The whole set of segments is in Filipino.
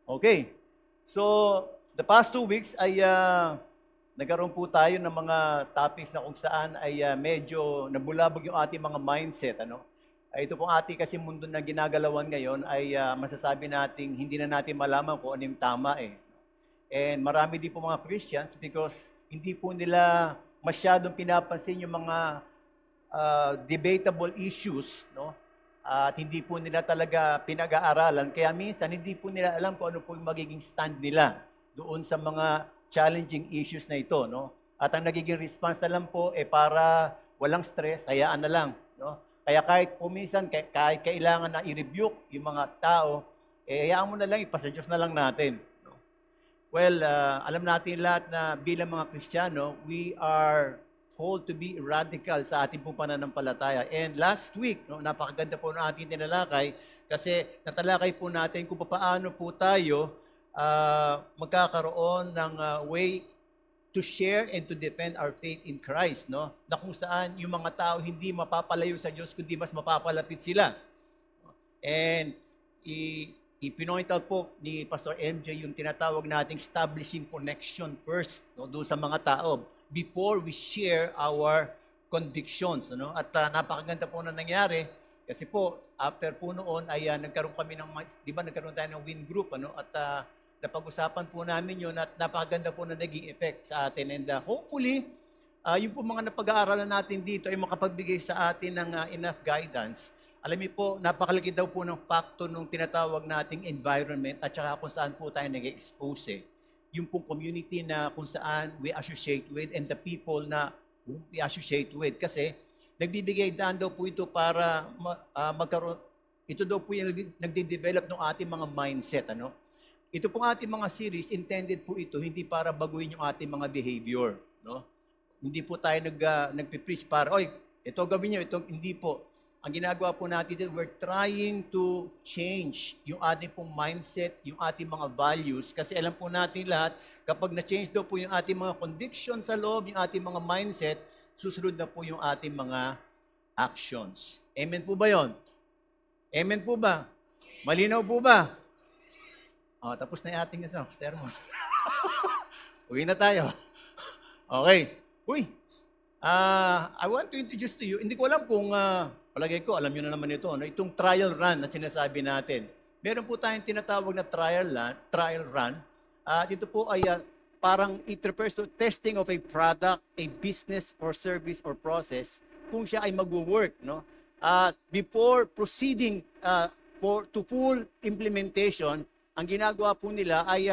Okay. So, the past 2 weeks ay nagkaroon po tayo ng mga topics na kung saan ay medyo nabulabog yung ating mga mindset. Ano? Ito pong ating kasi mundo na ginagalawan ngayon ay masasabi nating hindi na natin malaman kung ano yung tama eh. And marami din po mga Christians because hindi po nila masyadong pinapansin yung mga debatable issues, no? At hindi po nila talaga pinag-aaralan. Kaya minsan, hindi po nila alam kung ano po yung magiging stand nila doon sa mga challenging issues na ito, no? At ang nagiging response na lang po, para walang stress, hayaan na lang, no? Kaya kahit po minsan, kahit kailangan na i-rebuke yung mga tao, hayaan mo na lang, ipasa Diyos na lang natin, no? Well, alam natin lahat na bilang mga Kristiyano, we are called to be radical sa ating pong pananampalataya. And last week, no, napakaganda po ng ating tinalakay kasi natalakay po natin kung paano po tayo magkakaroon ng way to share and to defend our faith in Christ, no? Na kung saan yung mga tao hindi mapapalayo sa Diyos kundi mas mapapalapit sila. And i-point out po ni Pastor MJ yung tinatawag nating establishing connection first, no, doon sa mga tao before we share our convictions, ano? At napakaganda po na nangyari kasi po after po noon ay nagkaroon kami ng, di ba, nagkaroon tayo ng win group, ano? At napag-usapan po namin yun at napakaganda po na naging effect sa atin. And hopefully, yung po mga napag-aaralan natin dito ay makapagbigay sa atin ng enough guidance. Alam niyo po, napakalaki daw po ng factor nung tinatawag nating environment at saka kung saan po tayo nag-expose eh. Yung pong community na kung saan we associate with and the people na we associate with. Kasi nagbibigay daan daw po ito para magkaroon, ito daw po yung nagde-develop ng ating mga mindset. Ano? Ito pong ating mga series, intended po ito hindi para baguhin yung ating mga behavior. No? Hindi po tayo nagpipreach para, oy, ito gawin nyo, ito hindi po. Ang ginagawa po natin dito, we're trying to change yung ating pong mindset, yung ating mga values. Kasi alam po natin lahat, kapag na-change daw po yung ating mga conviction sa loob, yung ating mga mindset, susunod na po yung ating mga actions. Amen po ba yon? Amen po ba? Malinaw po ba? Tapos na yung ating sermon. Uwi na tayo. Okay. Uy, I want to introduce to you, hindi ko alam kung, palagay ko, alam nyo na naman ito, no? Itong trial run na sinasabi natin. Meron po tayong tinatawag na trial run. Dito po ay parang it refers to testing of a product, a business or service or process, kung siya ay mag-work, no? Before proceeding to full implementation, ang ginagawa po nila ay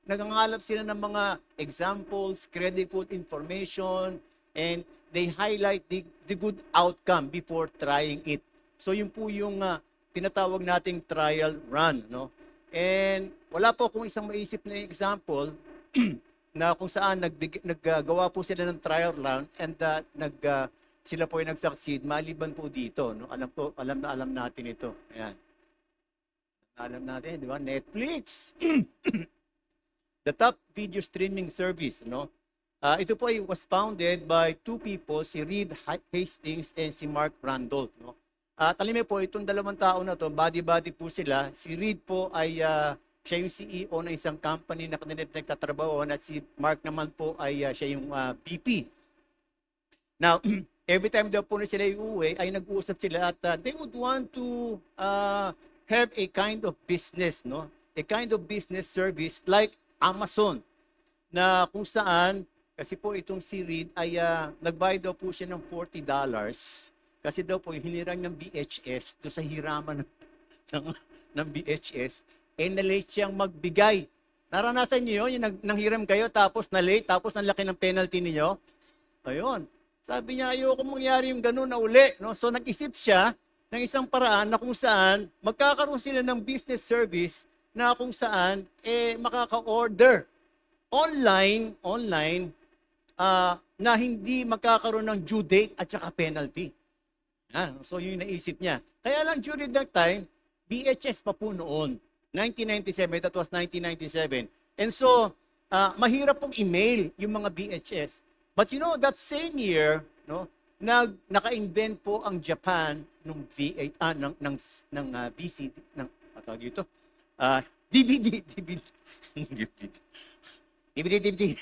nagangalap sila ng mga examples, credible information, and they highlight the good outcome before trying it. So yun po yung tinatawag nating trial run, no? And wala po akong isang maisip na example na kung saan naggawa po sila ng trial run and sila po ay nag-succeed maliban po dito, no? Alam natin ito. Ayan. Alam natin, di ba? Netflix. The top video streaming service, no? Ito po ay was founded by two people, si Reed Hastings and si Mark Randolph, no? Alam mo po, itong dalawang tao na to, body-body po sila. Si Reed po ay siya yung CEO ng isang company na kanila nagtatrabaho at si Mark naman po ay siya yung VP. Now, every time daw po na sila uuwi, ay nag-uusap sila at they would want to have a kind of business, no? A kind of business service like Amazon, na kung saan, kasi po itong si Reed ay nagbayad daw po siya ng $40 kasi daw po hinirang ng BHS do sa hiraman ng BHS, na-late siyang magbigay. Naranasan niyo yun, yung nanghiram kayo tapos na-late, tapos ang laki ng penalty niyo? Ayun. Sabi niya, ayoko mangyari yung ganun na uli. No? So nag-isip siya ng isang paraan na kung saan magkakaroon sila ng business service na kung saan makaka-order online na hindi magkakaroon ng due date at saka penalty. So yun yung naisip niya. Kaya lang during that time, BHS pa po noon. 1997, that was 1997. And so, mahirap pong email yung mga BHS. But you know, that same year, no, naka-invent po ang Japan ng BCD, ng tawag dito, DVD. DVD.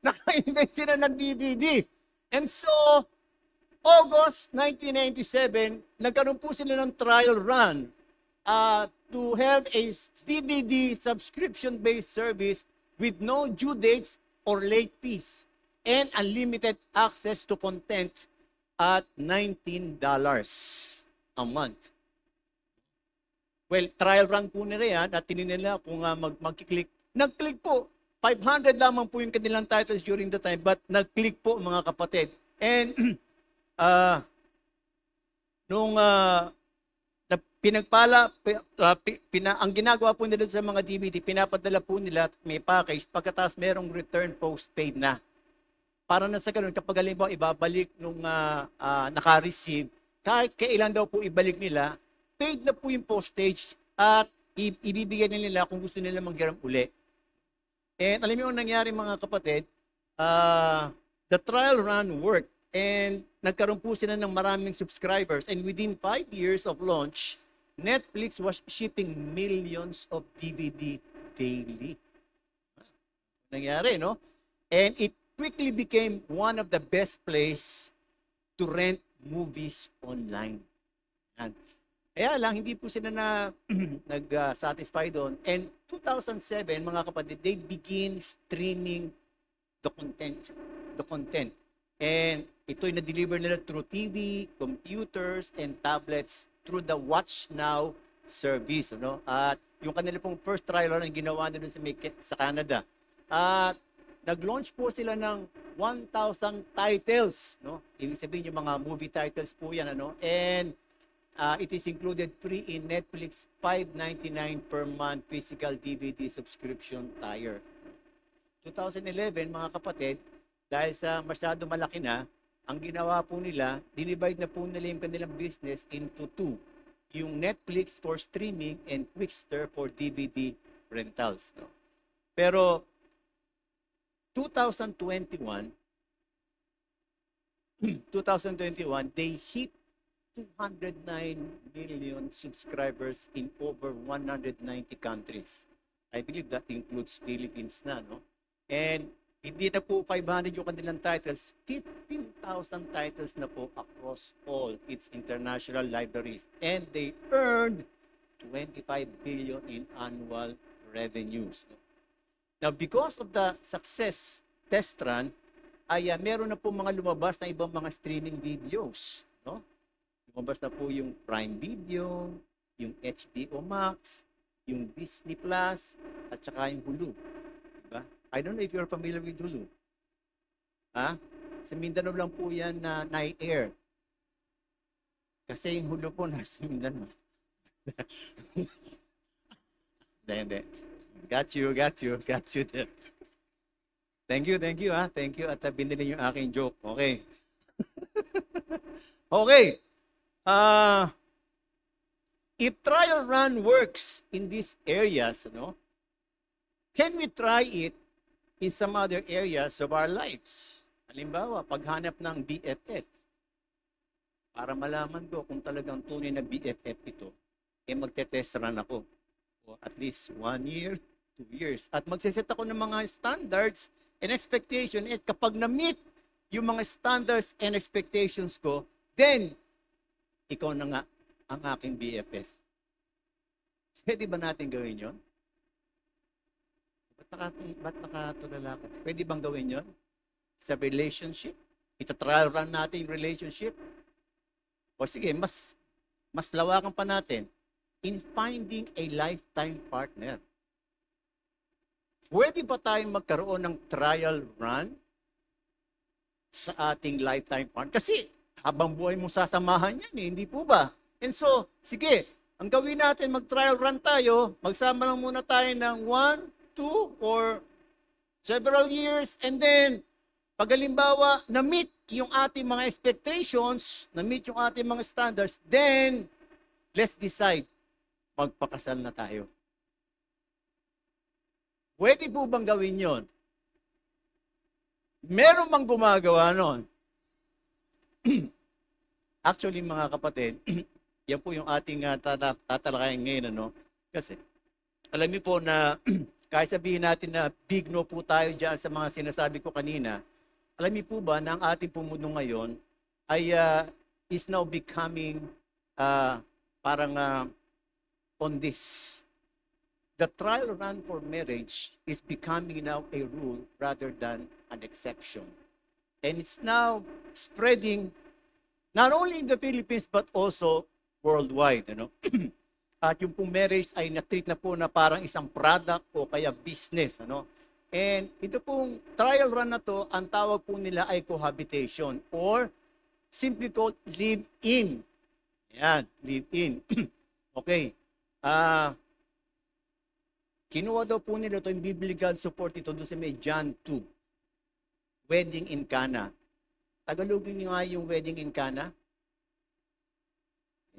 Naka-invent sila ng DVD. And so, August 1997, nagkaroon po sila ng trial run to have a DVD subscription-based service with no due dates or late fees and unlimited access to content at $19 a month. Well, trial run po nila yan at tininila kung mag-click. Nag-click po. 500 lamang po yung kanilang titles during the time, but nag-click po mga kapatid. And ang ginagawa po nila sa mga DVD, pinapadala po nila, may package, pagkatapos merong return postpaid na. Para na sa ganun, kapag halimbawa ibabalik nung naka-receive, kahit kailan daw po ibalik nila, paid na po yung postage at ibibigay nila kung gusto nila manghiram uli. And alam niyo ang nangyari mga kapatid, the trial run worked and nagkaroon po sila ng maraming subscribers, and within 5 years of launch, Netflix was shipping millions of DVD daily. Nangyari, no? And it quickly became one of the best place to rent movies online. Yan. Kaya lang, hindi po sila nag-satisfy doon. And 2007, mga kapatid, they begin streaming the content. And ito'y na-deliver nila through TV, computers, and tablets through the Watch Now service. No? At yung kanila pong first trial run ang ginawa nila sa Canada. At nag-launch po sila ng 1,000 titles. No? Ibig sabihin yung mga movie titles po yan. Ano? And it is included free in Netflix $5.99 per month physical DVD subscription tier. 2011, mga kapatid, dahil sa masyado malaki na, ang ginawa po nila, dinivide na po nila yung kanilang business into two. Yung Netflix for streaming and Quickster for DVD rentals. No? Pero 2021, they hit 209 million subscribers in over 190 countries. I believe that includes Philippines na, no? And hindi na po 500 yung kanilang titles, 15,000 titles na po across all its international libraries. And they earned 25 billion in annual revenues. No? Now, because of the success test run, ay meron na po mga lumabas na ibang mga streaming videos, no? Lumabas na po yung Prime Video, yung HBO Max, yung Disney Plus, at saka yung Hulu. Diba? I don't know if you're familiar with Hulu. Ha? Sa Mindanao lang po yan na nai-air. Kasi yung Hulu po nasa Mindanao. Hindi. Got you there. Thank you, ha. Thank you at binili yung aking joke. Okay. Okay. If trial run works in these areas, can we try it in some other areas of our lives? Halimbawa, paghanap ng BFF. Para malaman ko kung talagang tunay na BFF ito, magte-test run ako. O at least 1 year, 2 years. At magsiset ako ng mga standards and expectation. At kapag na-meet yung mga standards and expectations ko, then, ikaw na nga ang aking BFF. Pwede ba natin gawin yon? Ba't nakatulala ka? Pwede bang gawin yon? Sa relationship? Ita-trial run natin yung relationship? O sige, mas lawakan pa natin. In finding a lifetime partner. Pwede ba tayong magkaroon ng trial run sa ating lifetime partner? Kasi habang buhay mo sasamahan yan, hindi po ba? And so, sige, ang gawin natin, mag-trial run tayo, magsama lang muna tayo ng 1, 2, or several years, and then, pag halimbawa, na-meet yung ating mga expectations, na-meet yung ating mga standards, then, let's decide, magpakasal na tayo. Pwede po bang gawin yon? Meron bang gumagawa nun? Actually, mga kapatid, yan po yung ating tatalakayin ngayon, Kasi Alam niyo po na kahit sabihin natin na big no po tayo dyan sa mga sinasabi ko kanina, alam niyo po ba na ang ating pumuno ngayon ay is now becoming parang on this. The trial run for marriage is becoming now a rule rather than an exception. And it's now spreading not only in the Philippines but also worldwide. At yung pong marriage ay na-treat na po na parang isang product o kaya business. And ito pong trial run na to, ang tawag po nila ay cohabitation or simply called live-in. Yan, live-in. Okay. Kinuha daw po nila ito, yung biblical support ito doon sa may John 2. Wedding in Cana. Tagalogin niyo nga yung wedding in Cana.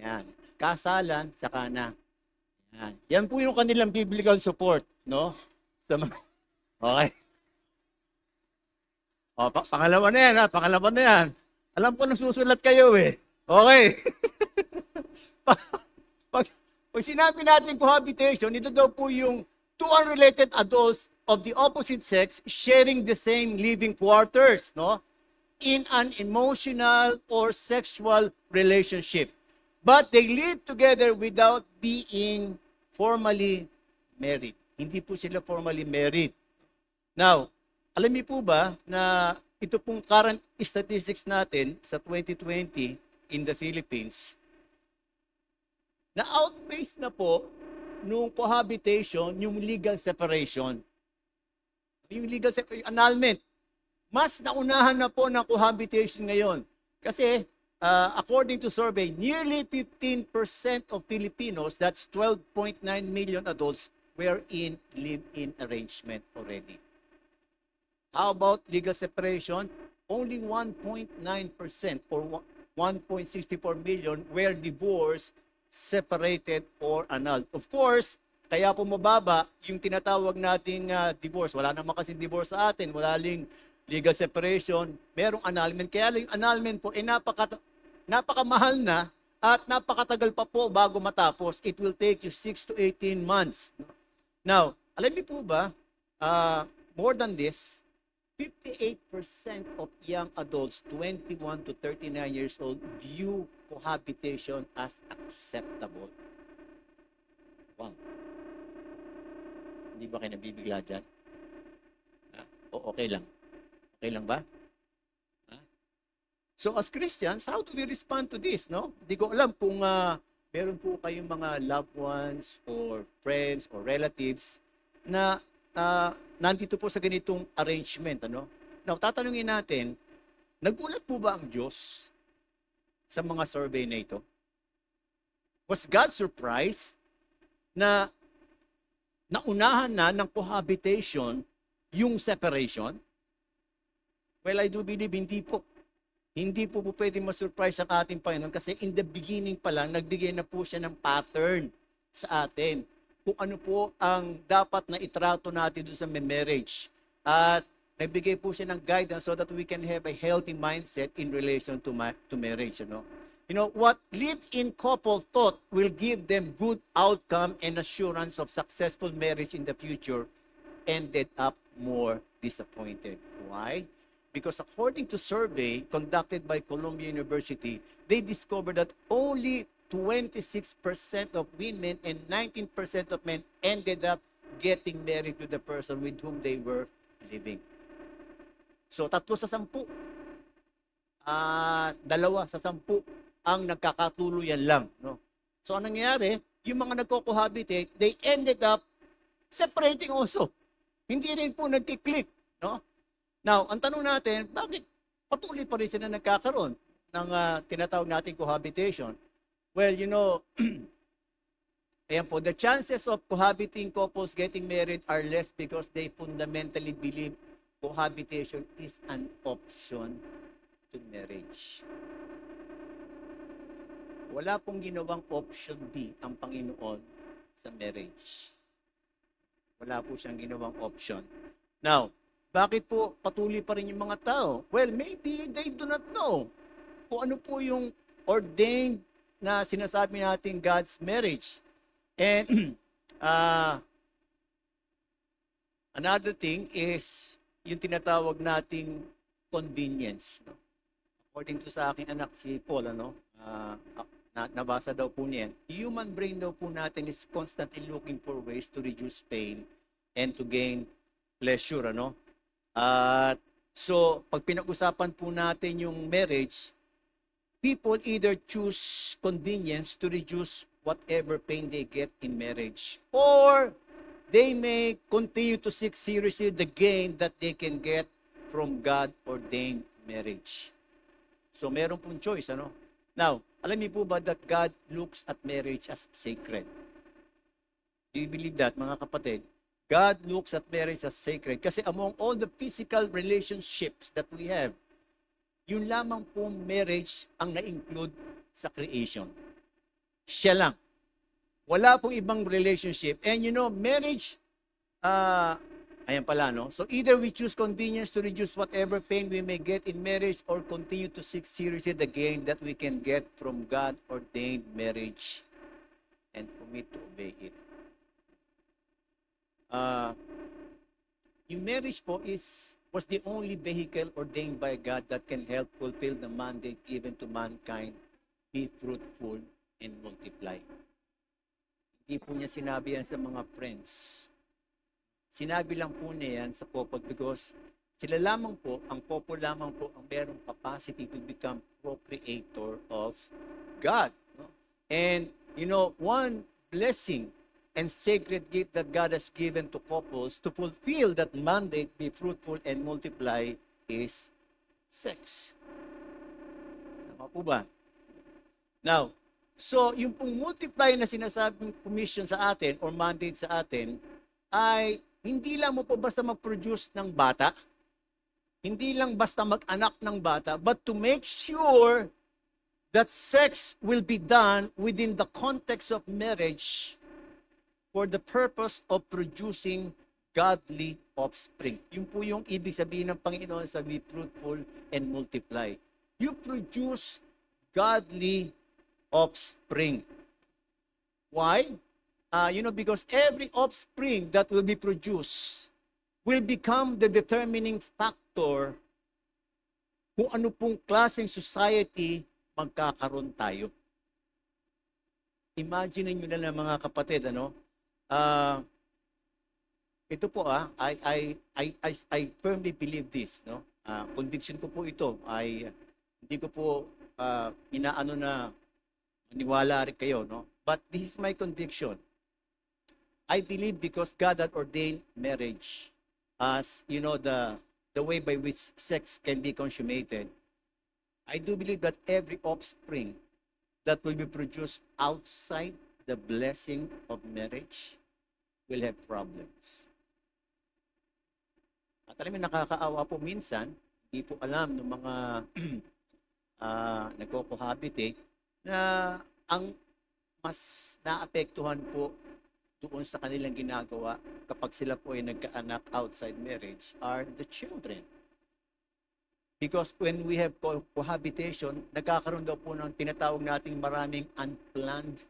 Yan. Kasalan sa Cana. Yan. Yan po yung kanilang biblical support, no? Okay. O, pangalawa na yan, ha? Pangalawa na yan. Alam ko nasusulat kayo, eh. Okay. Pag sinabi natin cohabitation, ito daw po yung two unrelated adults of the opposite sex sharing the same living quarters, no? In an emotional or sexual relationship. But they live together without being formally married. Hindi po sila formally married. Now, alam niyo po ba na ito pong current statistics natin sa 2020 in the Philippines, na outpace na po nung cohabitation, yung legal separation. Yung legal separation, annulment. Mas naunahan na po ng cohabitation ngayon. Kasi, according to survey, nearly 15% of Filipinos, that's 12.9 million adults, were in live-in arrangement already. How about legal separation? Only 1.9% or 1.64 million were divorced, separated, or annulled. Of course, kaya po mababa yung tinatawag nating divorce. Wala naman kasi divorce sa atin. Wala ling legal separation. Merong annulment. Kaya yung annulment po, napakamahal na at napakatagal pa po bago matapos. It will take you 6 to 18 months. Now, alam niyo po ba, more than this, 58% of young adults 21 to 39 years old view cohabitation as acceptable. Wow. Hindi ba kayo nabibigla dyan? O okay lang? Okay lang ba? So as Christians, how do we respond to this? No? Hindi ko alam kung meron po kayong mga loved ones or friends or relatives na nandito po sa ganitong arrangement. Now, tatanungin natin, nagulat po ba ang Diyos sa mga survey na ito? Was God surprised na naunahan na ng cohabitation yung separation? Well, I do believe hindi po. Hindi po pwede ma-surprise ang ating Panginoon kasi in the beginning pa lang, nagbigay na po siya ng pattern sa atin kung ano po ang dapat na itrato natin doon sa marriage. At nagbigay po siya ng guidance so that we can have a healthy mindset in relation to marriage. What live-in couple thought will give them good outcome and assurance of successful marriage in the future ended up more disappointed. Why? Because according to survey conducted by Columbia University, they discovered that only 26% of women and 19% of men ended up getting married to the person with whom they were living. So, 3 sa 10. 2 sa 10 ang nagkakatuluyan lang. No? So, anong nangyayari? Yung mga nagko-cohabitate, they ended up separating also. Hindi rin po nagkiklik. No? Now, ang tanong natin, bakit patuloy pa rin sila nagkakaroon ng tinatawag nating cohabitation? Well, ayan po, the chances of cohabiting couples getting married are less because they fundamentally believe cohabitation is an option to marriage. Wala pong ginawang option B ang Panginoon sa marriage. Wala po siyang ginawang option. Now, bakit po patuloy pa rin yung mga tao? Well, maybe they do not know kung ano po yung ordained na sinasabi natin God's marriage. And Another thing is yung tinatawag nating convenience. No? According to sa aking anak, si Paul, nabasa daw po niya, human brain daw po natin is constantly looking for ways to reduce pain and to gain pleasure. So, pag pinag-usapan po natin yung marriage, people either choose convenience to reduce whatever pain they get in marriage, or they may continue to seek seriously the gain that they can get from God-ordained marriage. So, meron pong choice, Now, alam niyo po ba that God looks at marriage as sacred? Do you believe that, mga kapatid? God looks at marriage as sacred. Kasi among all the physical relationships that we have, yun lamang po marriage ang na-include sa creation. Siya lang. Wala pong ibang relationship. And marriage, ayan pala, So either we choose convenience to reduce whatever pain we may get in marriage or continue to seek seriously the gain that we can get from God-ordained marriage and commit to obey it. Yung marriage po was the only vehicle ordained by God that can help fulfill the mandate given to mankind, be fruitful and multiply. Hindi po niya sinabi yan sa mga friends. Sinabi lang po niya yan sa couple because sila lamang po, ang couple lamang po ang merong capacity to become procreator of God. And, one blessing and sacred gift that God has given to couples to fulfill that mandate, be fruitful and multiply, is sex. Tama po ba? Now, so yung pong multiply na sinasabing commission sa atin or mandate sa atin ay hindi lang mo po basta mag-produce ng bata, hindi lang basta mag-anak ng bata, but to make sure that sex will be done within the context of marriage for the purpose of producing godly offspring. Yun po yung ibig sabihin ng Panginoon sa be fruitful and multiply. You produce godly offspring. Why? Because every offspring that will be produced will become the determining factor kung ano pong klaseng society magkakaroon tayo. Imagine nyo na lang mga kapatid, ito po I firmly believe this, conviction ko po ito, hindi ko po inaano na maniwala rin kayo, but this is my conviction. I believe because God had ordained marriage as, the way by which sex can be consummated. I do believe that every offspring that will be produced outside the blessing of marriage will have problems. At alam mo, nakakaawa po minsan, hindi po alam ng mga nagko-cohabitate na ang mas naapektuhan po doon sa kanilang ginagawa kapag sila po ay nagkaanak outside marriage are the children. Because when we have cohabitation, nagkakaroon daw po ng tinatawag nating maraming unplanned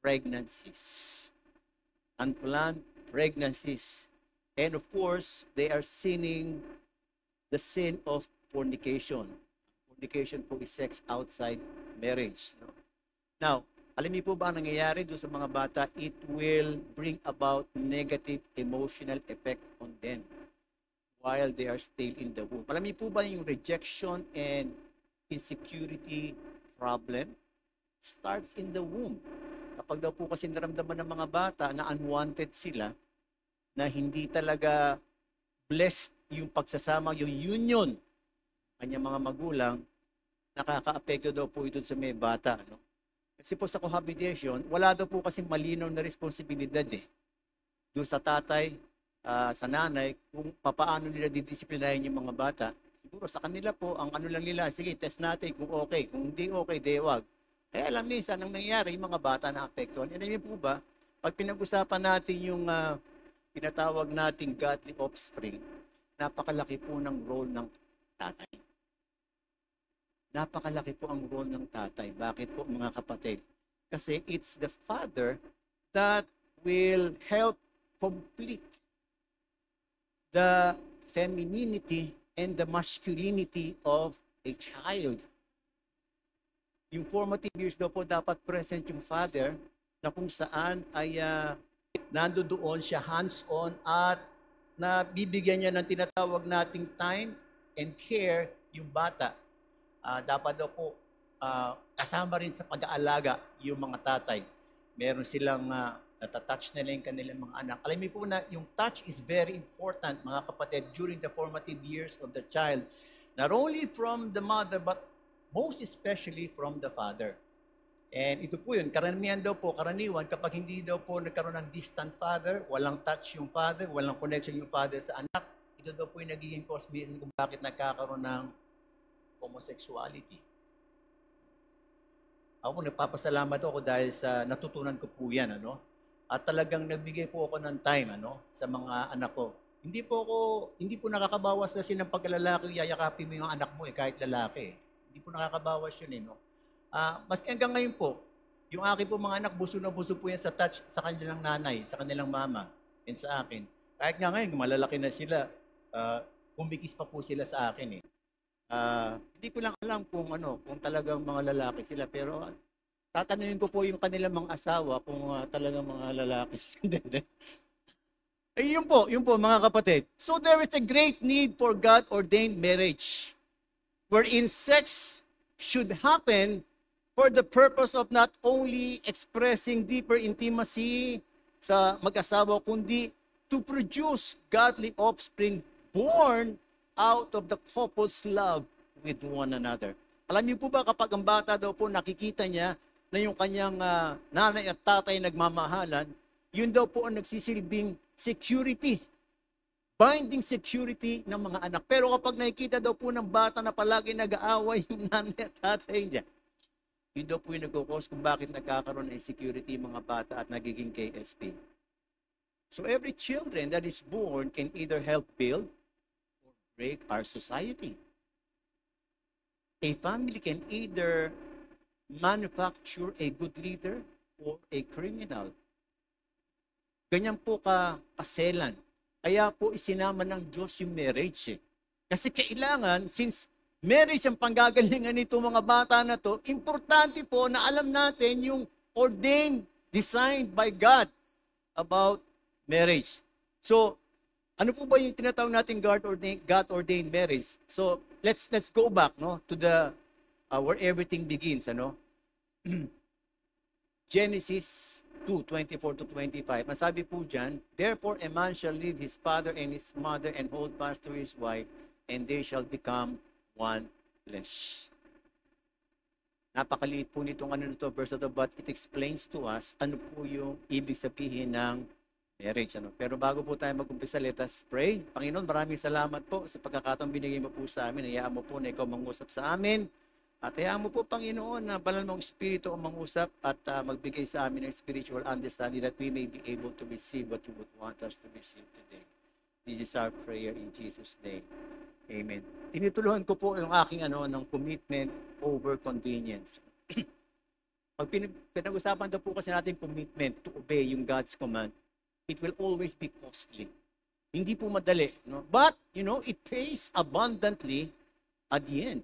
pregnancies. Unplanned pregnancies. And of course, they are sinning the sin of fornication. Fornication po is sex outside marriage. Now, alam niyo po ba ang nangyayari doon sa mga bata? It will bring about negative emotional effect on them while they are still in the womb. Alam niyo po ba yung rejection and insecurity problem starts in the womb? Kapag daw po kasi naramdaman ng mga bata na unwanted sila, na hindi talaga blessed yung pagsasama, yung union, kanyang mga magulang, nakaka-apekto daw po ito sa may bata. Kasi po sa cohabitation, wala daw po kasi malinaw na responsibilidad doon sa tatay, sa nanay, kung paano nila didisiplinahin yung mga bata. Siguro sa kanila po, ang ano lang nila, sige, test natin kung okay. Kung hindi okay, wag. Kaya alam minsan, ang nangyayari, yung mga bata na apektuhan. Alam niyo po ba, pag pinag-usapan natin yung tinatawag nating godly offspring, napakalaki po ng role ng tatay. Napakalaki po ang role ng tatay. Bakit po mga kapatid? Kasi it's the father that will help complete the femininity and the masculinity of a child. Yung formative years daw po dapat present yung father na kung saan ay nandoon siya hands-on at nabibigyan niya ng tinatawag nating time and care yung bata. Dapat daw po kasama rin sa pag-aalaga yung mga tatay. Meron silang natatouch nila yung kanilang mga anak. Alam niyo po na yung touch is very important, mga kapatid, during the formative years of the child. Not only from the mother, but most especially from the father. And ito po yun, karamihan daw po, karaniwan, kapag hindi daw po nagkaroon ng distant father, walang touch yung father, walang connection yung father sa anak, ito daw po yung nagiging cause reason kung bakit nagkakaroon ng homosexuality. Ako po, nagpapasalamat ako dahil sa natutunan ko po yan, At talagang nagbigay po ako ng time, sa mga anak ko. Hindi po nakakabawas kasi ng pagkalalaki, yayakapin mo yung anak mo, kahit lalaki. Hindi po nakakabawas yun, Maski hanggang ngayon po, yung akin po mga anak, buso na buso po yan sa touch sa kanilang nanay, sa kanilang mama, and sa akin. Kahit nga ngayon, malalaki na sila, kumikis pa po sila sa akin, Hindi ko lang alam kung talagang mga lalaki sila, pero tatanungin ko po yung kanilang mga asawa kung talagang mga lalaki sila. Yun po mga kapatid. So there is a great need for God-ordained marriage, wherein sex should happen for the purpose of not only expressing deeper intimacy sa mag-asawa, kundi to produce godly offspring born out of the couple's love with one another. Alam niyo po ba kapag ang bata daw po nakikita niya na yung kanyang nanay at tatay nagmamahalan, yun daw po ang nagsisilbing security, binding security ng mga anak. Pero kapag nakikita daw po ng bata na palagi nag-aaway yung nanay at tatay niya, yun daw po yung nagkukos kung bakit nagkakaroon ng insecurity mga bata at nagiging KSP. So every children that is born can either help build or break our society. A family can either manufacture a good leader or a criminal. Ganyan po kaselan. Kaya po isinama ng Diyos yung marriage. Kasi kailangan, since marriage ang panggagalingan nito mga bata na to, importante po na alam natin yung ordained, designed by God about marriage. So, ano po ba yung tinatawag natin God-ordained marriage? So, let's go back to the where everything begins, Genesis 2:24-25. Masabi po dyan, therefore a man shall leave his father and his mother and hold fast to his wife, and they shall become one flesh. Napakaliit po nitong verse na to, but it explains to us ano po yung ibig sabihin ng marriage. Pero bago po tayo mag-umpisa, let us pray. Panginoon, maraming salamat po sa pagkakataong binigay mo po sa amin. Hayaan mo po na ikaw mangusap sa amin. At hayaan mo po, Panginoon, na banal mong Espiritu ang mangusap at magbigay sa amin ng spiritual understanding that we may be able to receive what you would want us to receive today. This is our prayer in Jesus' name. Amen. Tinutuluhan ko po yung aking ng commitment over convenience. Pag pinag-usapan daw po kasi natin commitment to obey yung God's command, it will always be costly. Hindi po madali. But, it pays abundantly at the end.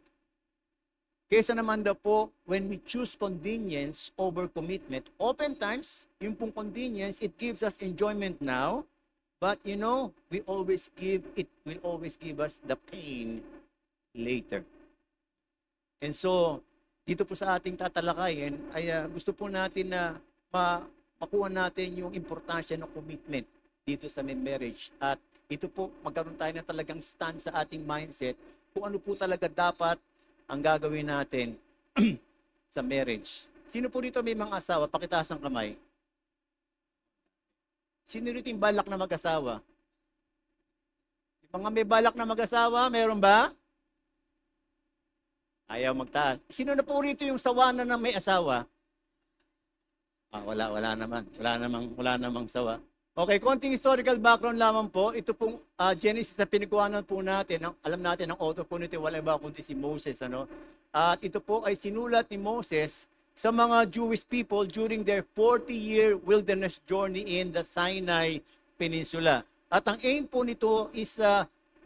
Kesa naman daw po, when we choose convenience over commitment, oftentimes, yung pong convenience, it gives us enjoyment now, but it will always give us the pain later. And so, dito po sa ating tatalakayin, ay gusto po natin na makuha natin yung importansya ng commitment dito sa marriage. At ito po, magkaroon tayo ng talagang stand sa ating mindset kung ano po talaga dapat ang gagawin natin sa marriage. Sino po dito may mga asawa? Pakitaas ang kamay. Sino dito yung balak na mag-asawa? Yung mga may balak na mag-asawa, meron ba? Ayaw magtaas. Sino na po rito yung sawanan na may asawa? Wala namang sawa. Okay, konting historical background lamang po. Ito pong Genesis na pinagkuhanan po natin. Alam natin, ang author po nito, wala iba kundi si Moses. At ito po ay sinulat ni Moses sa mga Jewish people during their 40-year wilderness journey in the Sinai Peninsula. At ang aim po nito is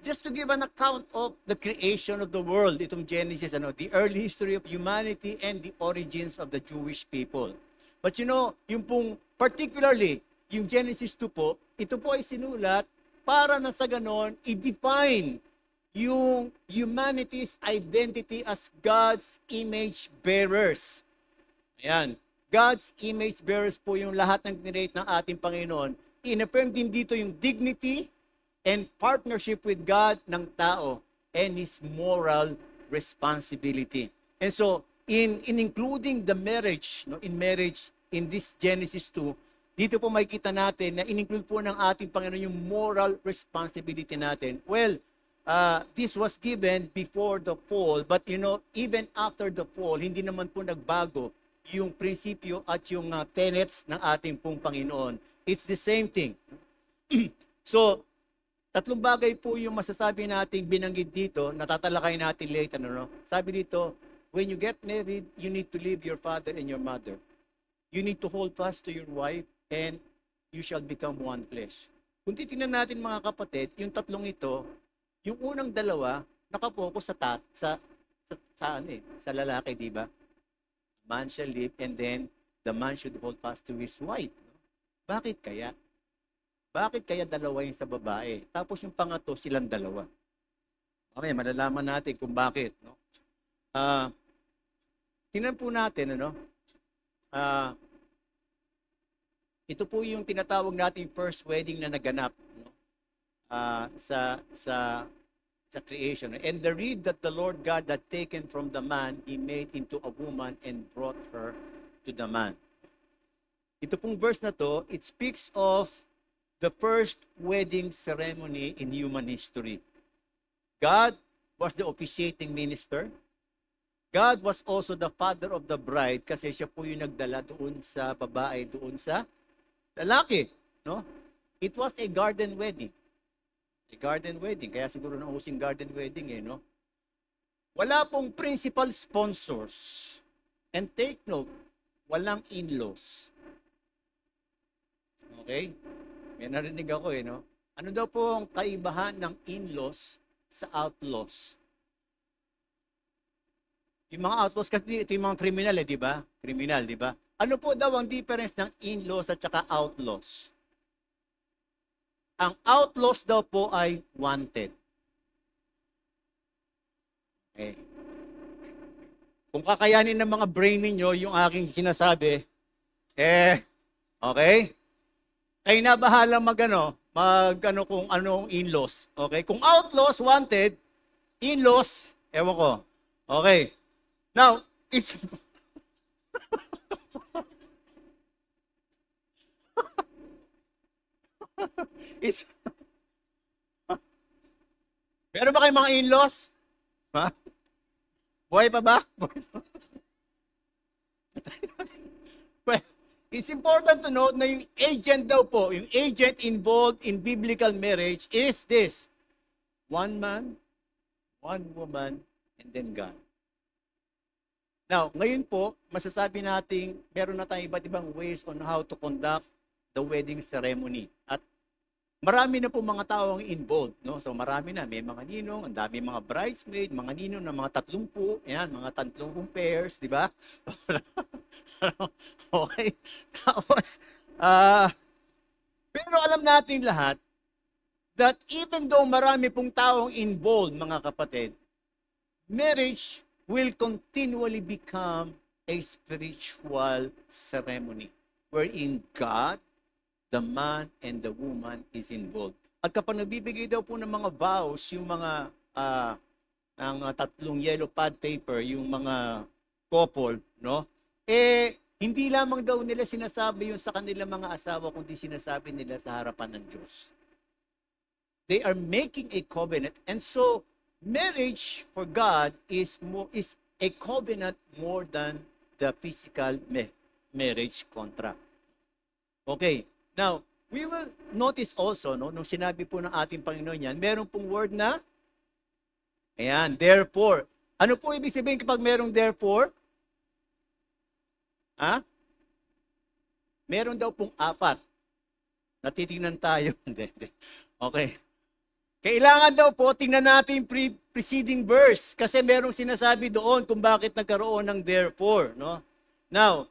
just to give an account of the creation of the world, itong Genesis, the early history of humanity and the origins of the Jewish people. But yung pong particularly, yung Genesis 2 po, ito po ay sinulat para na sa ganon, i-define yung humanity's identity as God's image bearers. Ayan. God's image bearers po yung lahat ng tinrate ng ating Panginoon. In-affirm din dito yung dignity and partnership with God ng tao and his moral responsibility. And so, in including the marriage, in this Genesis 2, dito po makikita natin na in-include po ng ating Panginoon yung moral responsibility natin. Well, this was given before the fall, but even after the fall, hindi naman po nagbago yung prinsipyo at yung tenets ng ating pong Panginoon. It's the same thing. So, tatlong bagay po yung masasabi nating binanggit dito, natatalakay natin later. Sabi dito, when you get married, you need to leave your father and your mother. You need to hold fast to your wife and you shall become one flesh. Kung titingnan natin mga kapatid, yung tatlong ito, yung unang dalawa, nakapokus sa lalaki, di ba? Man shall live and then the man should hold fast to his wife. Bakit kaya? Bakit kaya dalawa yung sa babae? Tapos yung pangatlo, silang dalawa. Okay, malalaman natin kung bakit. Tingnan po natin, ito po yung tinatawag nating first wedding na naganap sa creation. And the reed that the Lord God had taken from the man, he made into a woman and brought her to the man. Ito pong verse na to, it speaks of the first wedding ceremony in human history. God was the officiating minister. God was also the father of the bride kasi siya po yung nagdala doon sa babae, doon sa lalaki. It was a garden wedding. A garden wedding. Kaya siguro nausing garden wedding Wala pong principal sponsors. And take note, walang in-laws. Okay? May narinig ako Ano daw po ang kaibahan ng in-laws sa outlaws? Yung mga outlaws kasi ito yung mga kriminal di ba? Kriminal, di ba? Ano po daw ang difference ng in-laws at saka outlaws? Ang outlaws daw po ay wanted. Okay. Kung kakayanin ng mga brain ninyo yung aking sinasabi, okay? Kayo na bahala kung anong in-laws. Okay? Kung outlaws wanted, in-laws, ewan ko. Okay. Now, Meron ba kayong mga in-laws? Ha? Buhay pa ba? Well, it's important to note na yung agent daw po, yung agent involved in biblical marriage is this. One man, one woman, and then God. Now, ngayon po, masasabi natin, meron na tayong iba't ibang ways on how to conduct the wedding ceremony. At marami na po mga tao ang involved, So marami na, may mga ninong, ang dami mga bridesmaid, mga ninong na mga 30, mga 30 pairs, di ba? Okay. Tapos, pero alam natin lahat that even though marami pong taong involved, mga kapatid, marriage will continually become a spiritual ceremony wherein God, the man and the woman is involved. At kapag nagbibigay daw po ng mga vows, yung mga ng 3 yellow pad paper, yung mga couple, hindi lamang daw nila sinasabi yung sa kanilang mga asawa, kundi sinasabi nila sa harapan ng Diyos. They are making a covenant. And so, marriage for God is a covenant more than the physical marriage contract. Okay. Now, we will notice also, nung sinabi po ng ating Panginoon yan, meron pong word na, therefore. Ano po ibig sabihin kapag merong therefore? Meron daw pong 4. Natitingnan tayo. Okay. Kailangan daw po, tingnan natin yung preceding verse kasi merong sinasabi doon kung bakit nagkaroon ng therefore. No? Now,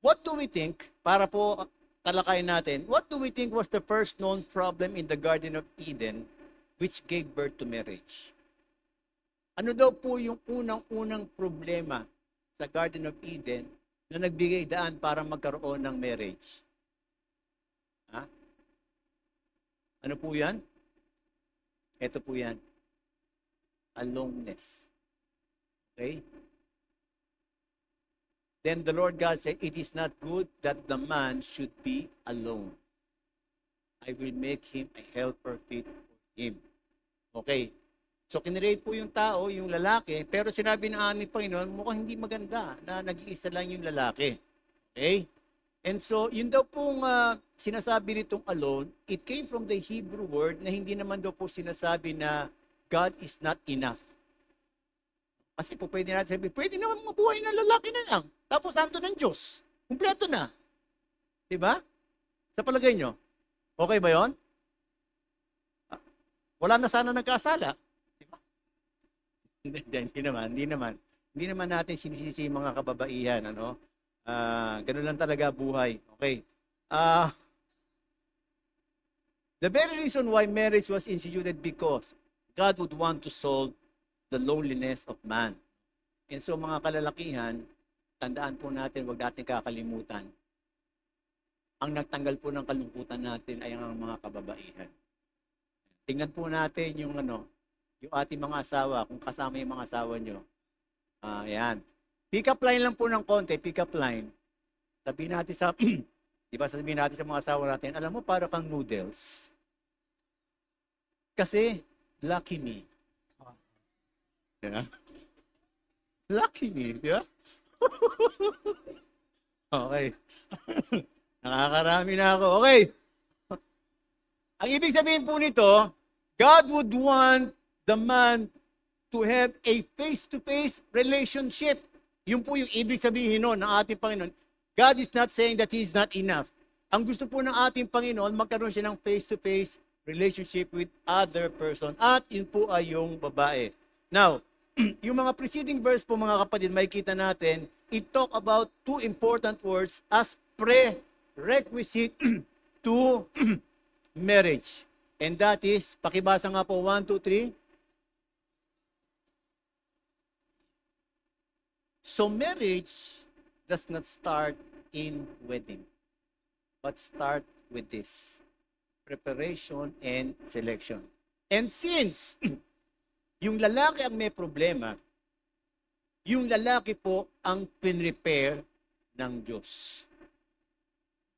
what do we think, para po talakayin natin, what do we think was the first known problem in the Garden of Eden which gave birth to marriage? Ano daw po yung unang-unang problema sa Garden of Eden na nagbigay daan para magkaroon ng marriage? Ha? Ano po yan? Ito po yan. Aloneness. Okay? Then the Lord God said, it is not good that the man should be alone. I will make him a helper fit for him. Okay. So, kinrate po yung tao, yung lalaki, pero sinabi ng Panginoon, mukhang hindi maganda na nag-iisa lang yung lalaki. Okay? And so, yun daw pong sinasabi nitong alone, it came from the Hebrew word na hindi naman daw po sinasabi na God is not enough. Kasi po pwede natin sabihin, pwede naman mabuhay ng lalaki na lang. Tapos nando ng Diyos. Kumpleto na. Diba? Sa palagay nyo, okay ba yon? Wala na sana nagkasala. Diba? Hindi naman natin sinisisi mga kababaihan, ano? Ganun lang talaga buhay. Okay. The very reason why marriage was instituted because God would want to solve the loneliness of man. And so mga kalalakihan, tandaan po natin, wag natin kakalimutan. Ang nagtanggal po ng kalungkutan natin ay ang mga kababaihan. Tingnan po natin yung yung ating mga asawa, kung kasama yung mga asawa nyo. Yan. Pick up line lang po ng konti, pick up line. Sabihin natin sa, di ba sabihin natin sa mga asawa natin, alam mo, para kang noodles. Kasi, lucky me. Yeah. Lucky me, di ba? Okay. Nakakarami na ako. Okay. Ang ibig sabihin po nito, God would want the man to have a face-to-face relationship. Yun po yung ibig sabihin nun ng ating Panginoon. God is not saying that He is not enough. Ang gusto po ng ating Panginoon, magkaroon siya ng face-to-face relationship with other person. At yun po ay yung babae. Now, yung mga preceding verse po mga kapatid, makikita natin, it talk about two important words as prerequisite to marriage. And that is, pakibasa nga po, 1, 2, 3. So marriage does not start in wedding, but start with this, preparation and selection. And since yung lalaki ang may problema, yung lalaki po ang pinrepair ng Diyos.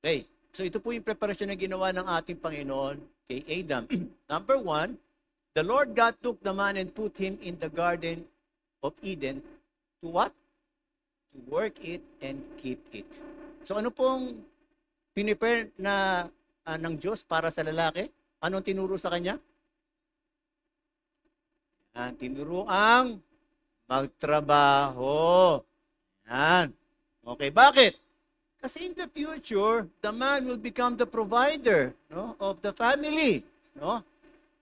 Okay, so ito po yung preparasyon na ginawa ng ating Panginoon kay Adam. Number 1, the Lord God took the man and put him in the Garden of Eden to what? To work it and keep it. So ano pong pinipare na ng Diyos para sa lalaki? Anong tinuro sa kanya? Tinuro ang magtrabaho. Yan. Okay, bakit? Kasi in the future, the man will become the provider, no, of the family. No?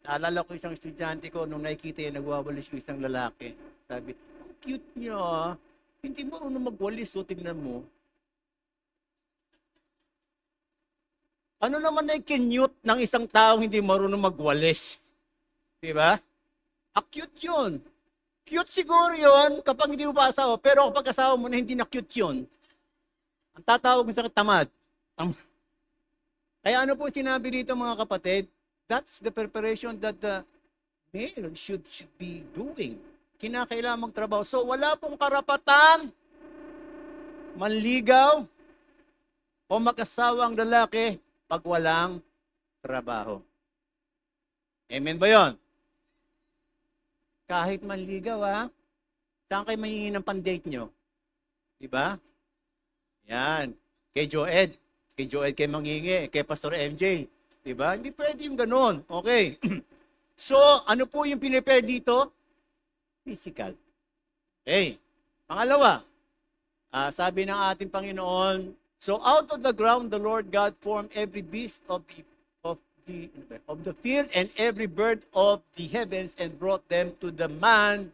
Naalala ko isang estudyante ko, nung nakikita yung nagwawalis ko isang lalaki. Sabi, ang cute niya. Hindi marunong magwalis, so tignan mo. Ano naman na kinyut ng isang taong hindi marunong magwalis? Diba? Cute yun. Cute siguro yun kapag hindi mo pa asawa, pero kapag asawa mo na hindi na cute yun, ang tatawag mo sa tamad. Kaya ano po sinabi dito mga kapatid? That's the preparation that the male should be doing. Kinakailangan magtrabaho. So wala pong karapatan manligaw o mag-asawa ang lalaki pag walang trabaho. Amen ba yun? Kahit manligaw saan kayo mahingi ng pan-date nyo? Diba? Yan. Kay Joed kay mangingi, kay Pastor MJ. Diba? Hindi pwede yung ganun. Okay. So, ano po yung pinipare dito? Physical. Okay. Pangalawa, sabi ng ating Panginoon, so out of the ground the Lord God formed every beast of the of the field and every bird of the heavens, and brought them to the man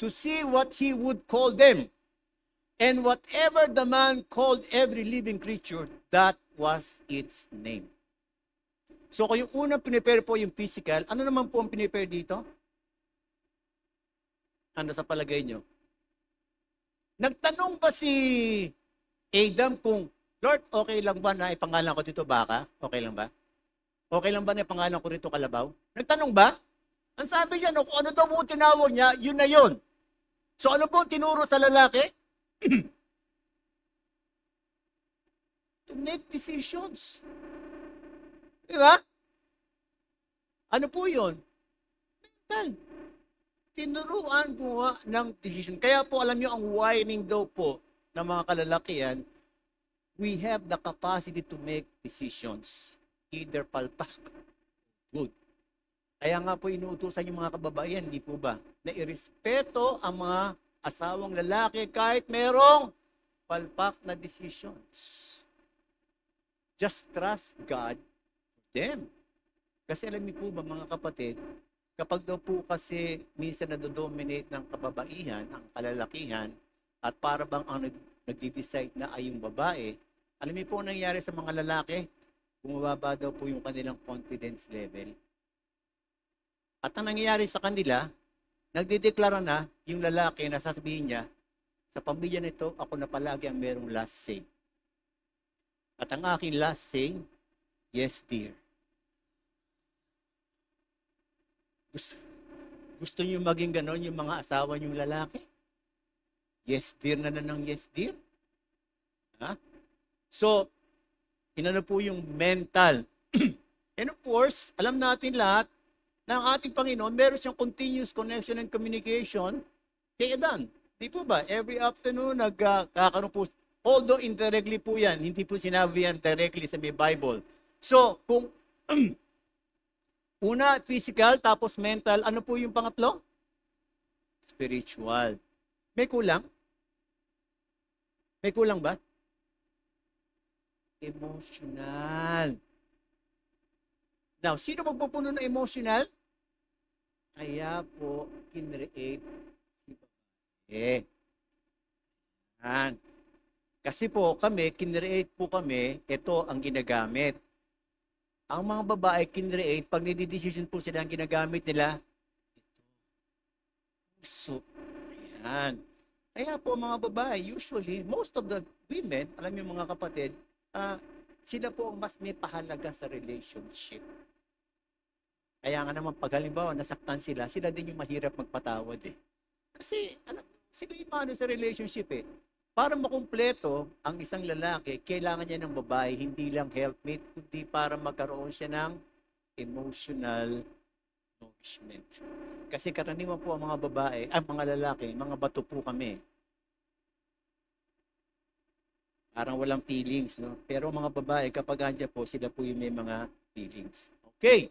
to see what he would call them. And whatever the man called every living creature, that was its name. So kung yung unang pinipare po yung physical, ano naman po ang pinipare dito? Ano sa palagay nyo? Nagtanong ba si Adam kung, Lord, okay lang ba na ipangalan ko dito baka? Okay lang ba? Okay lang ba na ipangalan ko dito kalabaw? Nagtanong ba? Ang sabi niya, no, kung ano daw po tinawag niya, yun na yun. So ano po tinuro sa lalaki? To make decisions. Di ba? Ano po yun? Mental. Tinuruan ko ng decision. Kaya po alam niyo ang wiring daw po ng mga kalalakihan, we have the capacity to make decisions. Either palpak, good. Kaya nga po inuutusan yung mga kababaihan, hindi po ba? Na irespeto ang mga asawang lalaki kahit merong palpak na decisions. Just trust God for them. Kasi alam niyo po ba mga kapatid, kapag daw po kasi minsan nadodominate ng kababaihan, ang kalalakihan, at para bang ang nagdi-decide na ay yung babae, alam niyo po ang nangyayari sa mga lalaki, bumababa daw po yung kanilang confidence level. At ang nangyayari sa kanila, nagdideklara na yung lalaki na sasabihin niya, sa pamilya nito, ako na palagi ang merong last say. At ang aking last say, yes dear. Gusto niyo maging ganon yung mga asawa niyong lalaki? Yes dear na ng yes dear? Ha? So, inano po yung mental. And of course, alam natin lahat na ang ating Panginoon, meron siyang continuous connection and communication kay Adan. Di po ba? Every afternoon, nagkakaroon po, although indirectly po yan, hindi po sinabi yan directly sa may Bible. So, kung una, physical, tapos mental. Ano po yung pangatlo? Spiritual. May kulang? May kulang ba? Emotional. Now, sino magpupuno ng emotional? Kaya po, kinreate si babae. Yan. Kasi po kami, kinreate po kami, ito ang ginagamit. Ang mga babae, kinreate, pag nididecision po sila ang ginagamit nila, ito. So, ayan. Kaya po mga babae, usually, most of the women, alam niyo mga kapatid, sila po ang mas may pahalaga sa relationship. Kaya nga naman, pag halimbawa, nasaktan sila, sila din yung mahirap magpatawad eh. Kasi, alam, sila yung mahalo sa relationship eh. Para makumpleto ang isang lalaki, kailangan niya ng babae, hindi lang helpmate, kundi para magkaroon siya ng emotional nourishment. Kasi karaniwan po ang mga babae, ang mga lalaki, mga bato po kami. Parang walang feelings, no? Pero mga babae, kapag andyan po, sila po yung may mga feelings. Okay.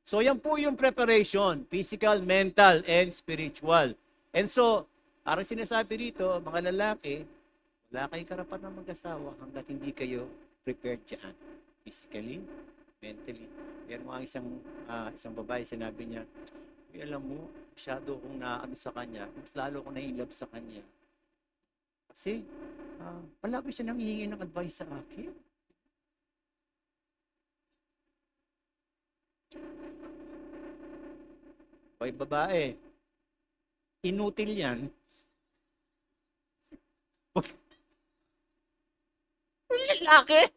So yan po yung preparation, physical, mental, and spiritual. And so, parang sinasabi dito, mga lalaki, wala kayong karapat na mag-asawa hanggat hindi kayo prepared dyan. Physically, mentally. Meron mga isang babae, sinabi niya, alam mo, masyado akong naano sa kanya, mas lalo akong nahilab sa kanya. Kasi, palagi siya nang hihingi ng advice sa akin. Hoy, babae, inutil yan. Lalaki.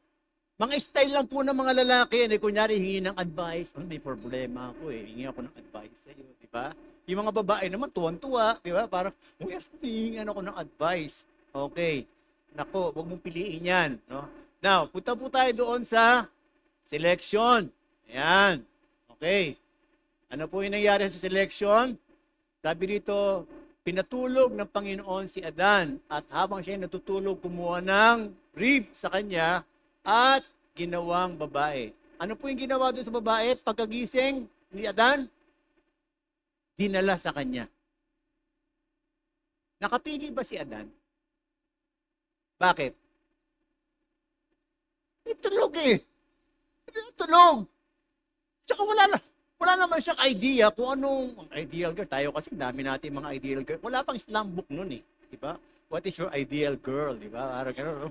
Mga style lang po ng mga lalaki. Kunyari, hingi ng advice. May problema ako eh. Hingi ako ng advice sa iyo. Diba? Yung mga babae naman, tuwan-tuwa. Diba? Parang, hihingan ako ng advice. Okay. Nako, huwag mong piliin yan. No? Now, punta po tayo doon sa selection. Ayan. Okay. Ano po yung nangyari sa selection? Sabi dito, pinatulog ng Panginoon si Adan at habang siya natutulog, kumuha ng rib sa kanya at ginawang babae. Ano po yung ginawa doon sa babae? Pagkagising ni Adan, dinala sa kanya. Nakapili ba si Adan? Bakit? Tulog eh. Tulog. Tsaka wala naman siyang idea kung anong ideal girl. Tayo kasi dami natin mga ideal girl. Wala pang Islam book nun eh. Di ba? What is your ideal girl? Di ba? Parang gano'n.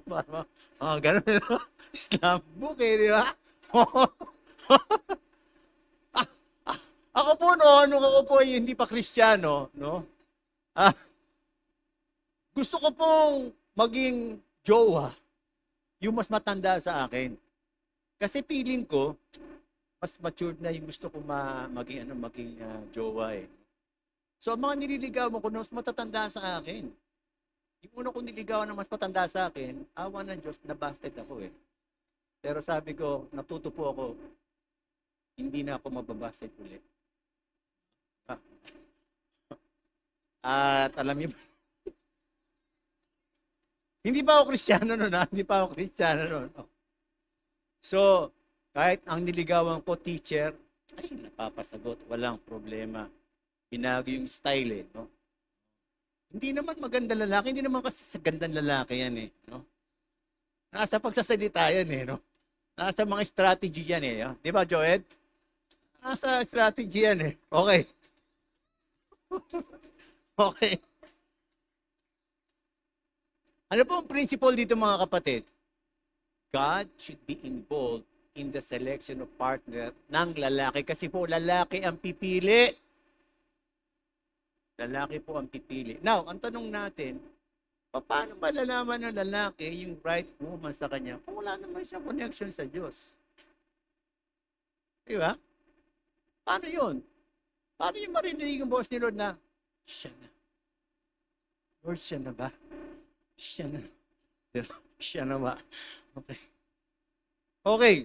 Gano'n. Islam book eh, di ba? Ako po nung ako po hindi pa Kristiyano, no? Gusto ko pong maging jowa, yung mas matanda sa akin. Kasi feeling ko, mas matured na yung gusto ko maging jowa eh. So, ang mga nililigawan ko, mas matatanda sa akin. Yung una kong niligawan na mas matanda sa akin, awa ng Diyos, nabasted ako eh. Pero sabi ko, natuto po ako, hindi na ako mababasted ulit. At alam niyo, hindi pa ako Kristiyano noon, hindi pa ako Kristiyano noon. So, kahit ang niligawan ko, teacher, ay, napapasagot, walang problema. Binago yung style eh, no? Hindi naman maganda lalaki, hindi naman kasi sa gandang lalaki yan eh, no? Nasa pagsasalita yan eh, no? Nasa mga strategy yan eh, no? Di ba, Joed? Nasa strategy yan eh. Okay. Okay. Ano po ang principle dito mga kapatid? God should be involved in the selection of partner ng lalaki. Kasi po, lalaki ang pipili. Lalaki po ang pipili. Now, ang tanong natin, paano malalaman ng lalaki yung right woman sa kanya kung wala naman siyang connection sa Diyos? Di ba? Paano yun? Paano yung marinig yung boss ni Lord na, siya na. Lord, siya na ba? Siya na. Siya na ba? Okay. Okay.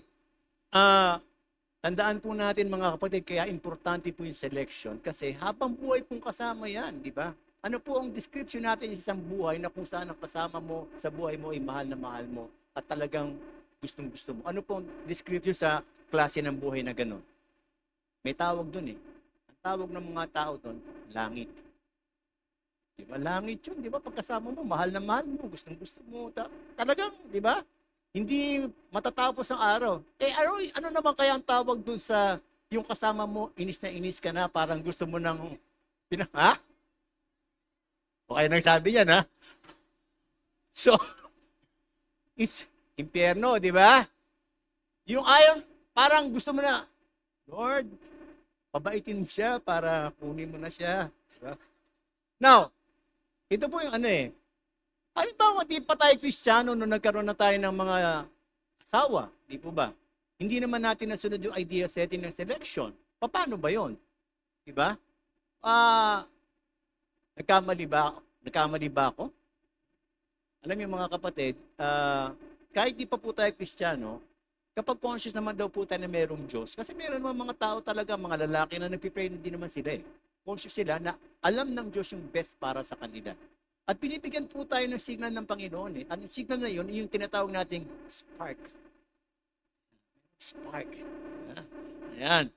Tandaan po natin mga kapatid, kaya importante po yung selection kasi habang buhay pong kasama yan, di ba? Ano po ang description natin sa isang buhay na kung saan ang kasama mo sa buhay mo ay mahal na mahal mo at talagang gustong-gusto mo. Ano po ang description sa klase ng buhay na gano'n? May tawag doon eh. Ang tawag ng mga tao doon, langit. Di ba? Langit yun, di ba? Pagkasama mo, mahal na mahal mo, gustong-gusto mo. Talagang, di ba? Hindi matatapos ang araw. Eh, ano naman kaya ang tawag doon sa yung kasama mo, inis na inis ka na, parang gusto mo nang, ha? O kaya nagsabi yan, ha? So, it's impyerno, di ba? Yung ayaw, parang gusto mo na, Lord, pabaitin mo siya para kunin mo na siya. Diba? Now, ito po yung ano eh. Ayun ba, di pa tayo Kristiyano nung nagkaroon na tayo ng mga asawa? Di po ba? Hindi naman natin nasunod yung idea setting ng selection. Paano ba yon? Di ba? Nagkamali ba ako? Alam niyo mga kapatid, kahit di pa po tayo Kristiyano, kapag conscious naman daw po tayo na merong Diyos, kasi meron mga tao talaga, mga lalaki na nagpipray hindi naman sila eh. Conscious sila na alam ng Diyos yung best para sa kanila. At pinipigyan po tayo ng signal ng Panginoon eh. Ang signal na yun, yung tinatawag nating spark. Spark. Ayan.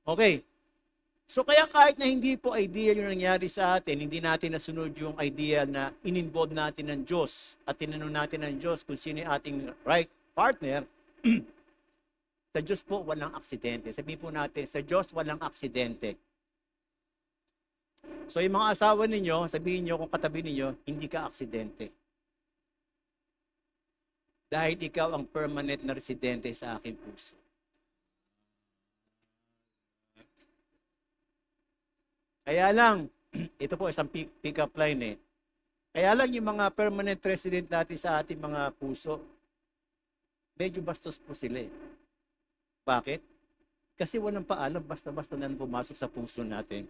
Okay. So kaya kahit na hindi po ideal yung nangyari sa atin, hindi natin nasunod yung ideal na in-involve natin ng Diyos at tinanong natin ng Diyos kung sino yung ating right partner, sa Diyos po walang aksidente. Sabihin po natin, sa Diyos walang aksidente. So yung mga asawa ninyo, sabihin nyo kung katabi ninyo, hindi ka aksidente. Dahil ikaw ang permanent na residente sa aking puso. Kaya lang, ito po isang pick-up line eh. Kaya lang yung mga permanent resident natin sa ating mga puso, medyo bastos po sila eh. Bakit? Kasi walang paalam, basta-basta na pumasok sa puso natin.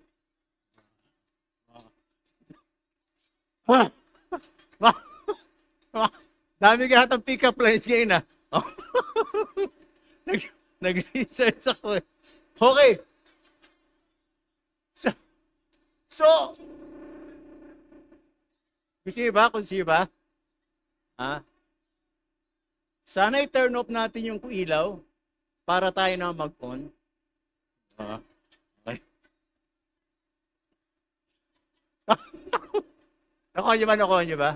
Dami ka hatang pick-up lines ngayon ah. Nag-research ako eh. Okay. So, gusto niyo ba? Kung siyo ba? Ha? Sana i-turn off natin yung ilaw para tayo na mag-on. Okay. Nakuha niyo ba?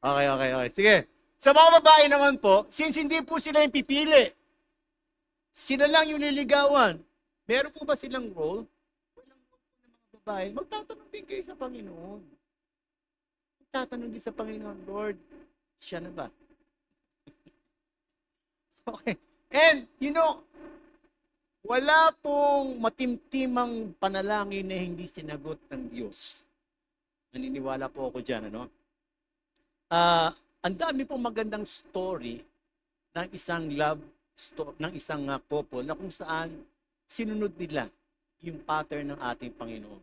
Okay. Sige. Sa mga babae naman po, since hindi po sila yung pipili, sila lang yung niligawan. Meron po ba silang role? Walang role po ng mga babae. Magtatanong din kayo sa Panginoon. Magtatanong din sa Panginoon, Lord, siya na ba? Okay. And, wala pong matimtimang panalangin na hindi sinagot ng Diyos. Naniniwala po ako dyan, ano? Ang dami pong magandang story ng isang ng isang couple na kung saan sinunod nila yung pattern ng ating Panginoon.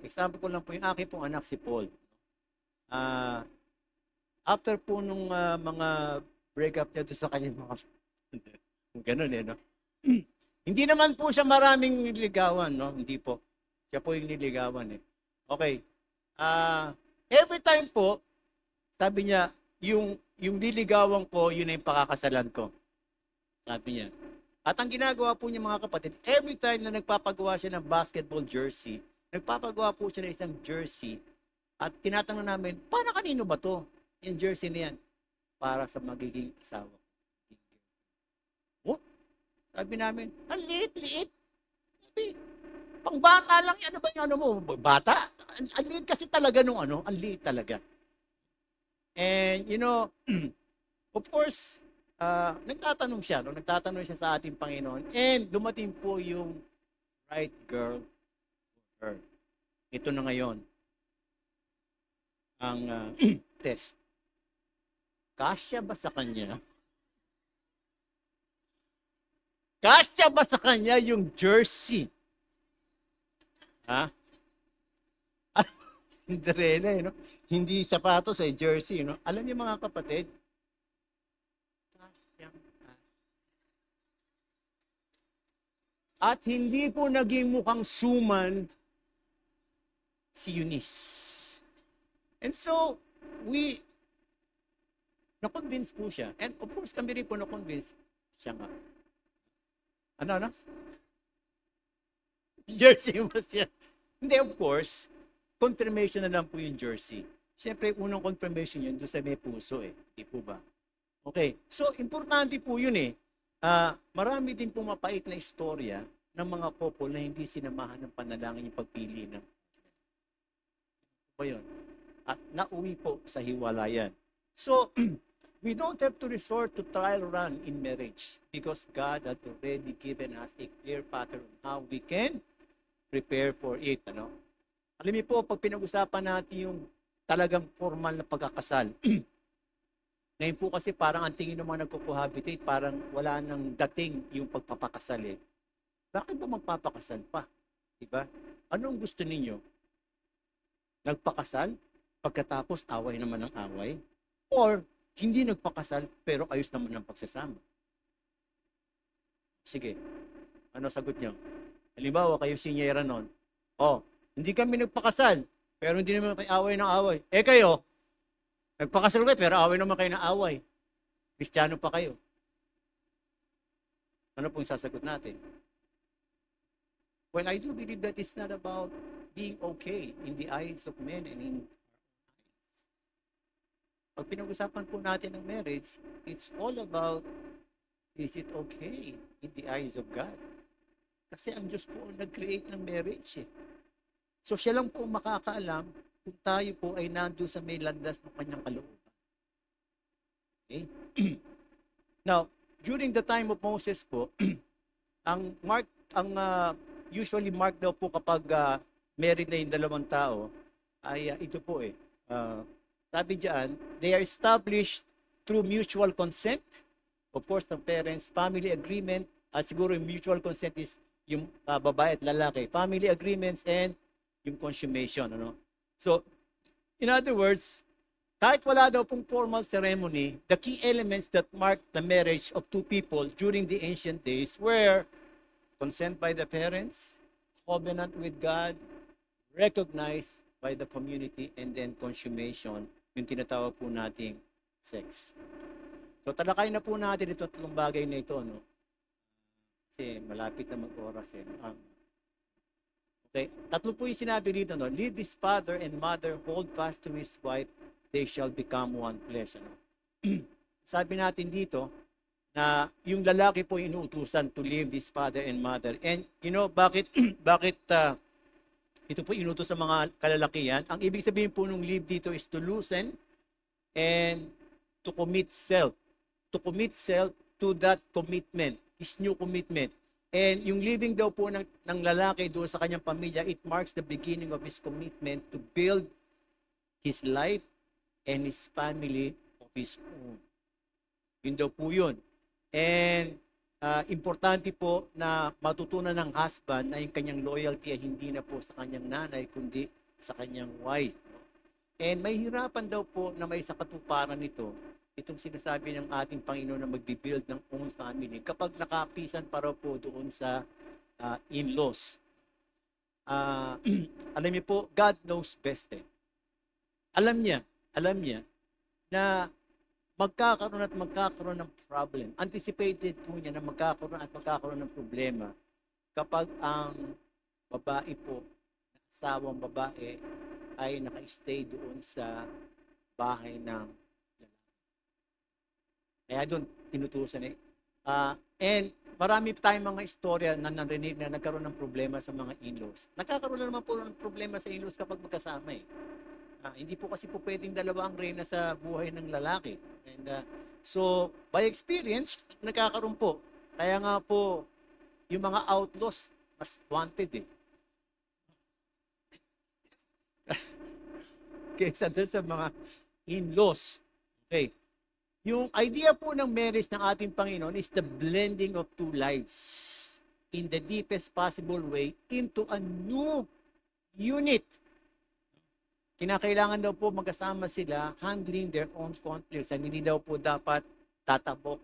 Example ko lang po yung aking pong anak si Paul. After po nung mga breakup niya doon sa kanyang mga ganun no? Hindi naman po siya maraming niligawan, no? Hindi po. Siya po yung niligawan Okay. Every time po, sabi niya, yung niligawan ko, yun na yung pakakasalan ko. Sabi niya. At ang ginagawa po niya mga kapatid, every time na nagpapagawa siya ng basketball jersey, nagpapagawa po siya ng isang jersey, at tinatanong namin, para kanino ba to? Yung jersey na yan. Para sa magiging asawa. Oh, sabi namin, ang liit-liit. Sabi, pang bata lang yan. Ano ba yung mo? Bata? Ang liit kasi talaga nung ang liit talaga. And, of course, nagtatanong siya, nagtatanong siya sa ating Panginoon, and dumating po yung right girl for her. Ito na ngayon, ang test. Kasya ba sa kanya? Kasya ba sa kanya yung jersey? Ha? Cinderella, no? Hindi sapatos jersey, no? Alam niyo mga kapatid, at hindi po naging mukhang suman si Eunice. And so, na-convince po siya. And of course, kami rin po na-convince siya nga. Ano? Jersey mo siya. Hindi, of course, confirmation na lang po yung jersey. Siyempre, unang confirmation yun, doon sa may puso Di po ba? Okay. So, importante po yun marami din po mapait na istorya ng mga couple na hindi sinamahan ng panalangin yung pagpili ng ba yun? At nauwi po sa hiwalayan. So, we don't have to resort to trial run in marriage because God had already given us a clear pattern on how we can prepare for it. Alam niyo po, pag pinag-usapan natin yung talagang formal na pagkakasal, ngayon po kasi parang ang tingin ng mga nagko-cohabitate, parang wala nang dating yung pagpapakasal Bakit ba magpapakasal pa? Diba? Anong gusto ninyo? Nagpakasal? Pagkatapos, away naman ng away? Or, hindi nagpakasal, pero ayos naman ang pagsasama? Sige. Ano sagot nyo? Halimbawa, kayo sinyera nun. Hindi kami nagpakasal, pero hindi naman kayo away ng away. Kayo, nagpakasal kayo, pero away naman kayo ng away. Kristiyano pa kayo. Ano pong sasagot natin? Well, I do believe that it's not about being okay in the eyes of men and in pag pinag-usapan po natin ng marriage, it's all about, is it okay in the eyes of God? Kasi ang Diyos po ang nag-create ng marriage So siya lang po makakaalam kung tayo po ay nando sa may landas ng kanyang kalooban. Okay? Now, during the time of Moses po, usually mark daw po kapag married na yung dalawang tao, ay ito po sabi diyan, they are established through mutual consent. Of course, ng parents, family agreement, siguro yung mutual consent is yung babae at lalaki. Family agreements and yung consummation. So, in other words, kahit wala daw pong formal ceremony, the key elements that mark the marriage of two people during the ancient days were consent by the parents, covenant with God, recognized by the community, and then consummation, yung tinatawag po nating sex. So talakay na po natin ito tatlong bagay na ito, kasi malapit na mag-oras Okay, tatlo po yung sinabi dito, leave his father and mother, hold fast to his wife, they shall become one flesh. Sabi natin dito, na yung lalaki po inuutusan to leave his father and mother. And bakit ito po inutos sa mga kalalakihan? Ang ibig sabihin po nung leave dito is to loosen and to commit self. To commit self to that commitment, his new commitment. And yung living daw po ng lalaki doon sa kanyang pamilya, it marks the beginning of his commitment to build his life and his family of his own. Yun daw po yun. And importante po na matutunan ng husband na yung kanyang loyalty ay hindi na po sa kanyang nanay, kundi sa kanyang wife. And may hirapan daw po na may sa katuparan nito, itong sinasabi ng ating Panginoon na magbibuild ng own family kapag nakapisan para po doon sa in-laws. Alam niyo po, God knows best. Alam niya na magkakaroon ng problem. Anticipated po niya na magkakaroon ng problema kapag ang babae po, asawang babae, ay naka-stay doon sa bahay ng lalaki. Kaya doon, tinutusan and marami tayong mga istorya na narinig na nagkaroon ng problema sa mga in-laws. Nagkakaroon na naman po ng problema sa in-laws kapag magkasama hindi po kasi po pwedeng dalawa ang reyna sa buhay ng lalaki. And so, by experience, nagkakaroon po. Kaya nga po, yung mga outlaws, mas wanted kaysa doon sa mga in-laws. Okay. Yung idea po ng marriage ng ating Panginoon is the blending of two lives in the deepest possible way into a new unit. Kinakailangan daw po magkasama sila handling their own conflicts. Hindi daw po dapat tatakbo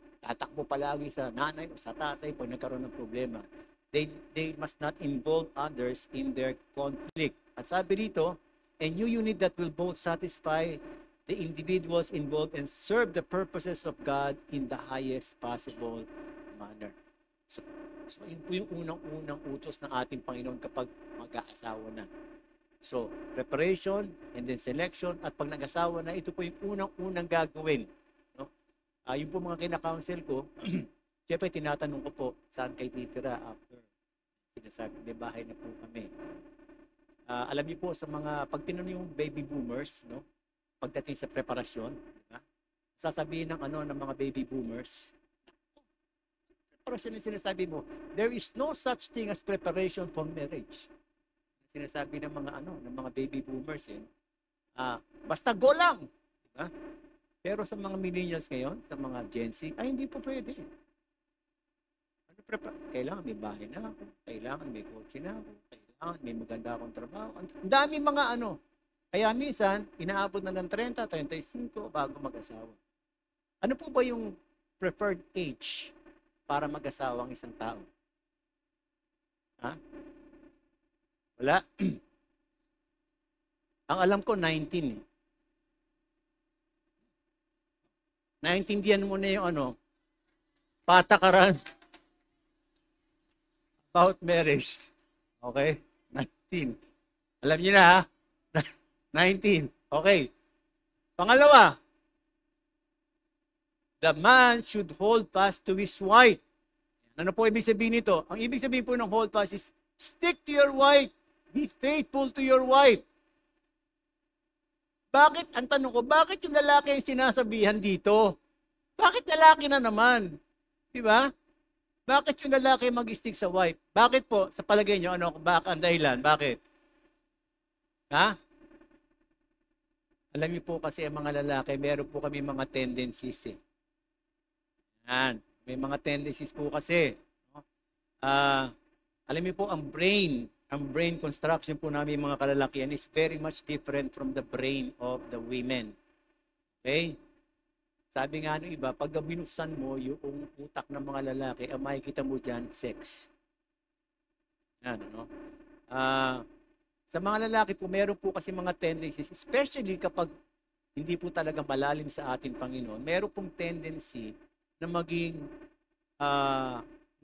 palagi sa nanay o sa tatay pag nagkaroon ng problema. They must not involve others in their conflict. At sabi dito, a new unit that will both satisfy the individuals involved and serve the purposes of God in the highest possible manner. So yun po yung unang-unang utos ng ating Panginoon kapag mag-aasawa na. So, preparation and then selection at pag nag-asawa na, ito po yung unang-unang gagawin. No? Yung po mga kinakounsel ko, siyempre tinatanong ko po, saan kayo titira after? Sinasabi, may bahay na po kami. Alam niyo po sa mga, pag tinanong yung baby boomers, no? Pagdating sa preparasyon, diba? Sasabihin ng mga baby boomers, preparasyon yung sinasabi mo, there is no such thing as preparation for marriage. Sinasabi ng mga baby boomers basta go lang, diba? Pero sa mga millennials ngayon, sa mga Gen Z, ay hindi po pwede. Kailangan may bahay na ako, kailangan may kotse na ako, kailangan may maganda akong trabaho. Ang dami mga kaya minsan inaabot na ng 30, 35 bago mag-asawa. Ano po ba yung preferred age para mag-asawa ang isang tao? Wala. Ang alam ko, 19. Naintindihan mo na yung patakaran about marriage. Okay? 19. Alam niyo na 19. Okay. Pangalawa, the man should hold fast to his wife. Ano po ibig sabihin nito? Ang ibig sabihin po ng hold fast is stick to your wife. Be faithful to your wife. Bakit, ang tanong ko, bakit yung lalaki yung sinasabihan dito? Bakit lalaki na naman? Diba? Bakit yung lalaki mag-stick sa wife? Bakit po, sa palagay nyo, bakit ang dahilan? Bakit? Alam niyo po kasi ang mga lalaki, meron po kami mga tendencies Yan. May mga tendencies po kasi. Alam niyo po, ang brain construction po namin mga kalalakihan is very much different from the brain of the women. Okay? Sabi nga ng iba, pag binuksan mo yung utak ng mga lalaki, ang makikita mo dyan, sex. Yan, sa mga lalaki po, meron po kasi mga tendencies, especially kapag hindi po talaga malalim sa ating Panginoon, meron pong tendency na maging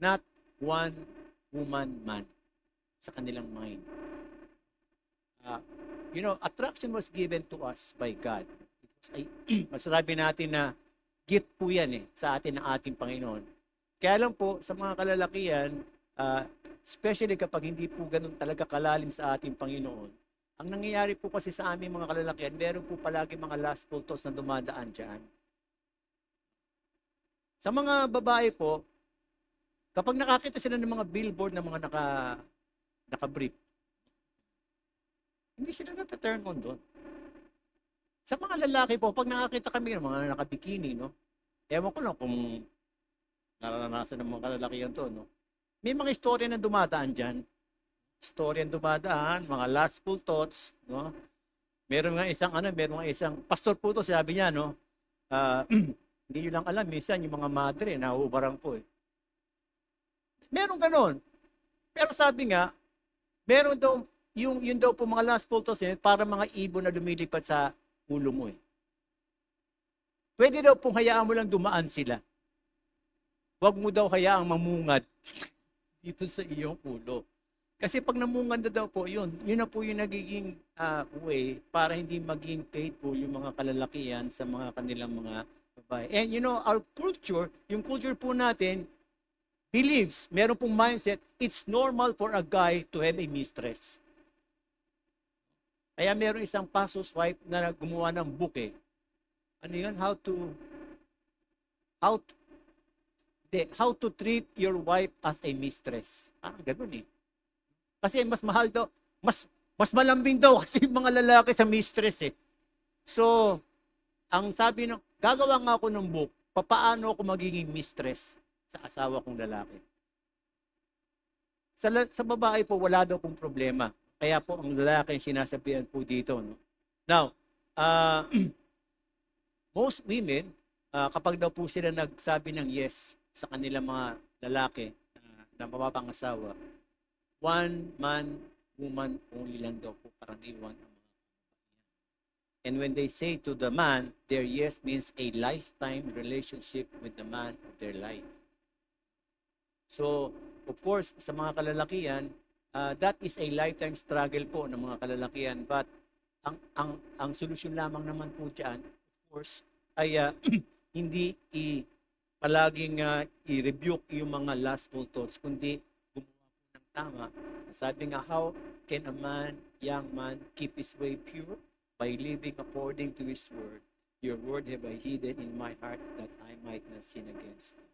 not one woman man sa kanilang mind. Attraction was given to us by God. Masasabi natin na Gift po yan sa atin ng ating Panginoon. Kaya lang po, sa mga kalalakihan, especially kapag hindi po ganun talaga kalalim sa ating Panginoon, ang nangyayari po kasi sa aming mga kalalakihan, meron po palagi mga lustful thoughts na dumadaan dyan. Sa mga babae po, kapag nakakita sila ng mga billboard na mga naka-brief, hindi sila nata-turn on doon. Sa mga lalaki po, pag nakakita kami ng mga nakabikini, no? Ewan ko lang kung naranasan ng mga kalalakihan to, no? May mga istorya na dumadaan dyan. Istorya na dumadaan, mga lustful thoughts, no? Meron nga isang pastor po to, sabi niya, no? Hindi nyo lang alam, minsan yung mga madre, nauubarang po Meron ganon. Pero sabi nga, meron daw, yun daw po mga lustful thoughts para mga ibon na lumilipad sa ulo mo Pwede daw pong hayaan mo lang dumaan sila. Huwag mo daw hayaang mamungad dito sa iyong ulo. Kasi pag namungad na daw po, yun na po yung nagiging way para hindi maging faithful yung mga kalalakihan sa mga kanilang mga babae. And our culture, yung culture po natin, believes, meron pong mindset, it's normal for a guy to have a mistress. Kaya meron isang pastor's wife na gumawa ng book Ano yun? How to treat your wife as a mistress. Ganun Kasi mas mahal daw, mas malambing daw kasi yung mga lalaki sa mistress So, ang sabi ng, gagawa nga ako ng book, papaano ako magiging mistress sa asawa kong lalaki. Sa babae po, wala daw pong problema. Kaya po, ang lalaki yung sinasabihan po dito. No? Now, most women, kapag daw po sila nagsabi ng yes sa kanilang mga lalaki na mapapangasawa, one man, woman only lang daw po karaniwan ang mga And when they say to the man, their yes means a lifetime relationship with the man of their life. So, of course, sa mga kalalakihan, that is a lifetime struggle po ng mga kalalakihan. But ang solusyon lamang naman po dyan, of course, ay hindi palaging i-rebuke yung mga lustful thoughts, kundi gumawa po ng tama. Sabi nga, how can a young man, keep his way pure? By living according to His word. Your word have I hidden in my heart that I might not sin against you.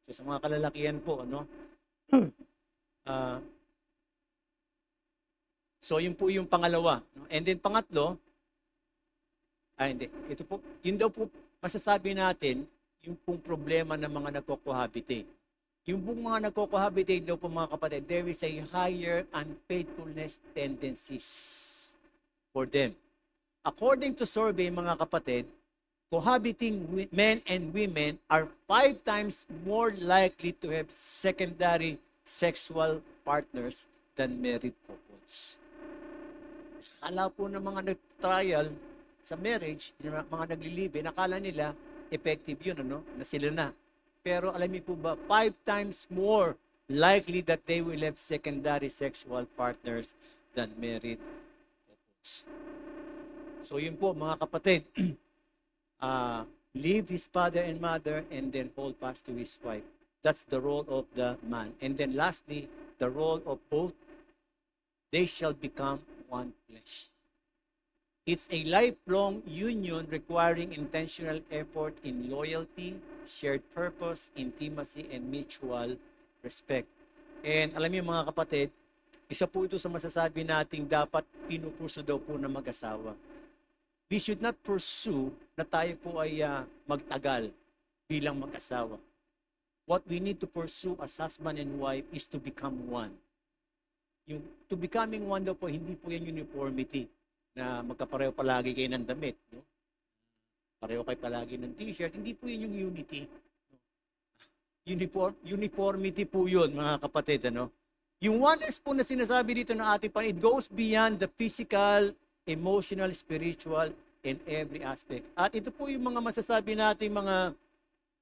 So sa mga kalalakihan po, so yun po yung pangalawa. And then pangatlo, ito po, yun daw po masasabi natin, yung pong problema ng mga nagko-cohabitate. Yung pong mga nagko-cohabitate daw po mga kapatid, there is a higher unfaithfulness tendencies for them. According to survey, mga kapatid, cohabiting men and women are 5 times more likely to have secondary sexual partners than married couples. Akala po ng mga nag-trial sa marriage, yung mga nagli-live-in, akala nila effective yun, na sila na. Pero alam niyo po ba, 5 times more likely that they will have secondary sexual partners than married couples. So yun po mga kapatid, leave his father and mother and then hold fast to his wife. That's the role of the man. And then lastly, the role of both, they shall become one flesh. It's a lifelong union requiring intentional effort in loyalty, shared purpose, intimacy, and mutual respect. And alam niyo mga kapatid, isa po ito sa masasabi nating dapat pinupurso daw po ng mag-asawa. We should not pursue na tayo po ay magtagal bilang mag-asawa. What we need to pursue as husband and wife is to become one. Yung to becoming one daw po, hindi po yan uniformity na magkapareho palagi kayo ng damit. No? Pareho kayo palagi ng t-shirt. Hindi po yun yung unity. Uniformity po yun, mga kapatid. Yung oneness po na sinasabi dito ng ating Panginoon, it goes beyond the physical, emotional, spiritual, and every aspect. At ito po yung mga masasabi natin mga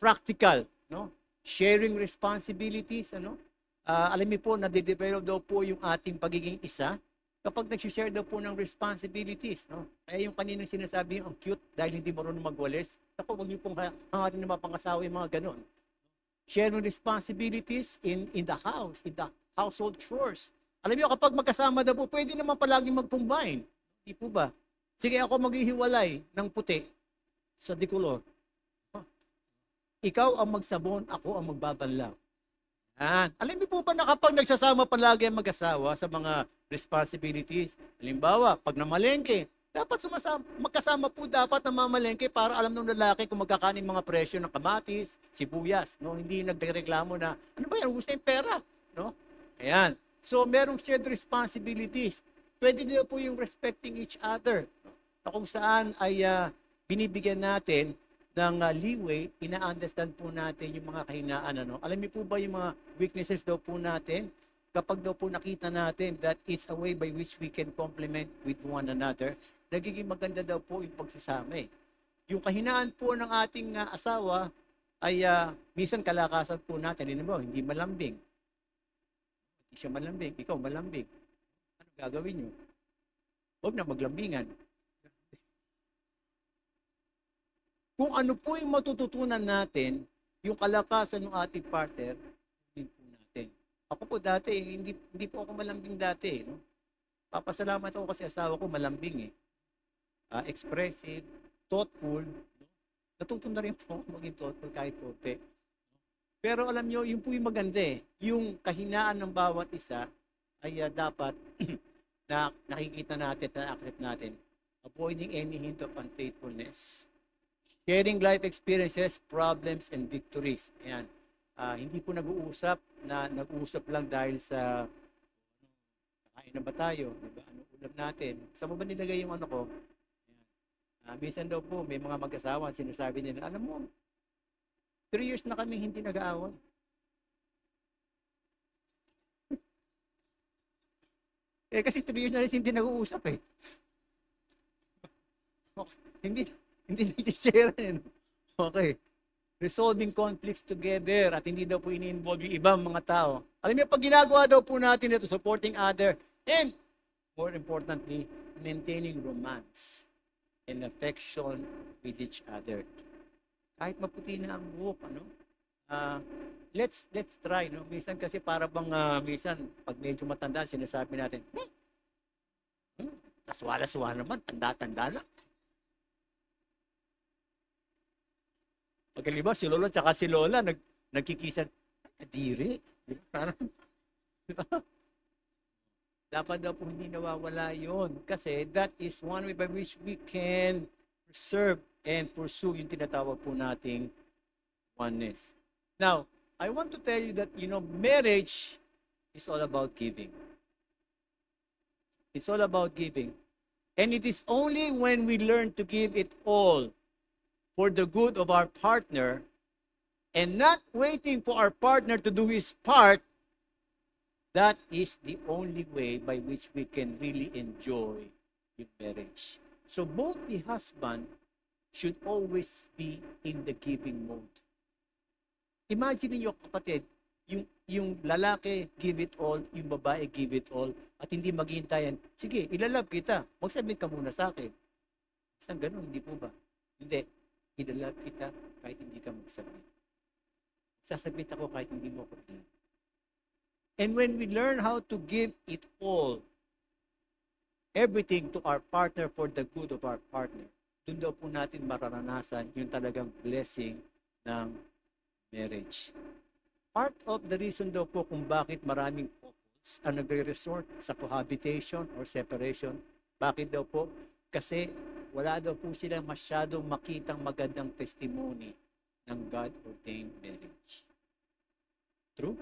practical, sharing responsibilities, alam niyo po, nade-develop daw po yung ating pagiging isa kapag nag-share daw po ng responsibilities, Kaya yung kaninang sinasabi, ang cute dahil hindi marunong magwalis, Ako, huwag niyo pong hangarin na mapangasawa yung mga ganon. Sharing responsibilities in the house, in the household chores. Alam niyo, kapag magkasama na po, pwede naman palaging mag-combine. Di po ba? Sige, ako maghihiwalay ng puti sa dikulor. Ikaw ang magsabon, ako ang magbabanlaw. Alam niyo po ba na kapag nagsasama palagi ang mag-asawa sa mga responsibilities, halimbawa, pag namalengke, dapat magkasama po dapat na mamalengke para alam ng lalaki kung magkakanin mga presyo ng kamatis, sibuyas, no? Hindi nagreklamo na, ano ba yan, gusto yung pera, no? Ayan. So, merong shared responsibilities. Pwede din po yung respecting each other, no? Na kung saan ay binibigyan natin ng leeway, ina-understand po natin yung mga kahinaan. Ano? Alam niyo po ba yung mga weaknesses daw po natin? Kapag daw po nakita natin that it's a way by which we can complement with one another, nagiging maganda daw po yung pagsasama. Yung kahinaan po ng ating asawa ay minsan kalakasan po natin. Hindi malambing. Hindi siya malambing. Ikaw malambing. Ano gagawin nyo? Huwag na maglambingan. Kung ano po yung matututunan natin, yung kalakasan ng ating partner, din po natin. Ako po dati, hindi po ako malambing dati. No? Papasalamat ako kasi asawa ko malambing. Expressive, thoughtful. No? Natuto na rin po ako maging thoughtful kahit tote. Pero alam nyo, yun po yung maganda. Yung kahinaan ng bawat isa ay dapat na nakikita natin, na-accept natin. Avoiding any hint of unfaithfulness. Sharing life experiences, problems, and victories. Ayan. Hindi po nag-uusap lang dahil sa kain na ba tayo? Diba? Ano ulam natin? Saan mo ba nilagay yung ano ko? Ayan. Minsan daw po, may mga mag-asawa, sinasabi nila, alam mo, 3 years na kami hindi nag-aaway. Kasi 3 years na rin hindi nag-uusap eh. Hindi nag-share rin. Okay. Resolving conflicts together at hindi daw po ini-involve yung ibang mga tao. Alam niyo, pag ginagawa daw po natin ito, supporting other, and more importantly, maintaining romance and affection with each other. Kahit maputi na ang buhok, ano? Let's try, no? Minsan kasi para bang, minsan, pag medyo matanda, sinasabi natin, aswala-swala naman, tanda-tanda na. Pagkaliba, si Lolo at si Lola, nagkikisan, kadiri. Parang, dapat daw po hindi nawawala yon. Kasi that is one way by which we can preserve and pursue yung tinatawag po nating oneness. Now, I want to tell you that, marriage is all about giving. It's all about giving. And it is only when we learn to give it all for the good of our partner and not waiting for our partner to do his part, that is the only way by which we can really enjoy your marriage. So both the husband should always be in the giving mode. Imagine niyo, kapatid, yung lalaki give it all, yung babae give it all, at hindi maghihintayan, sige, ilalab kita, mag-submit ka muna sa akin. Isang ganun, hindi po ba? Hindi. Ilalab kita kahit hindi ka mag-submit. Sasubmit ako kahit hindi mo ako ilalab. And when we learn how to give it all, everything to our partner for the good of our partner, doon daw po natin mararanasan yung talagang blessing ng marriage. Part of the reason daw po kung bakit maraming couples ang nagre-resort sa cohabitation or separation, bakit daw po? Kasi wala daw po silang masyadong makitang magandang testimony ng God-ordained marriage. True?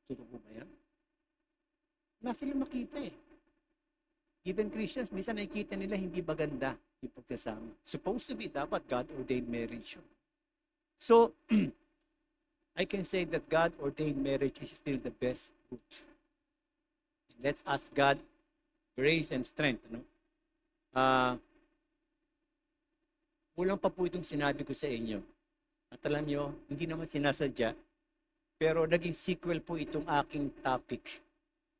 True po ba yan? Wala silang makita eh. Even Christians, minsan nakikita nila hindi maganda yung pagsasama. Supposed to be dapat God-ordained marriage. So, I can say that God-ordained marriage is still the best route. Let's ask God grace and strength. No? Kulang pa po itong sinabi ko sa inyo. At alam nyo, hindi naman sinasadya, pero naging sequel po itong aking topic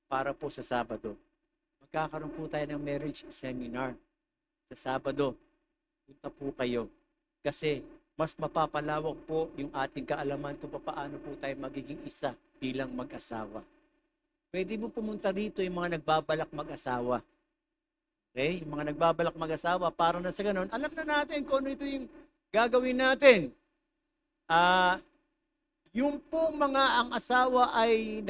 para po sa Sabado. Magkakaroon po tayo ng marriage seminar sa Sabado. Punta po kayo. Kasi mas mapapalawak po yung ating kaalaman kung paano po tayo magiging isa bilang mag-asawa. Pwede mo pumunta rito yung mga nagbabalak mag-asawa. Okay? Yung mga nagbabalak mag-asawa, para na sa ganun, alam na natin kung ano ito yung gagawin natin. Yung po mga ang asawa ay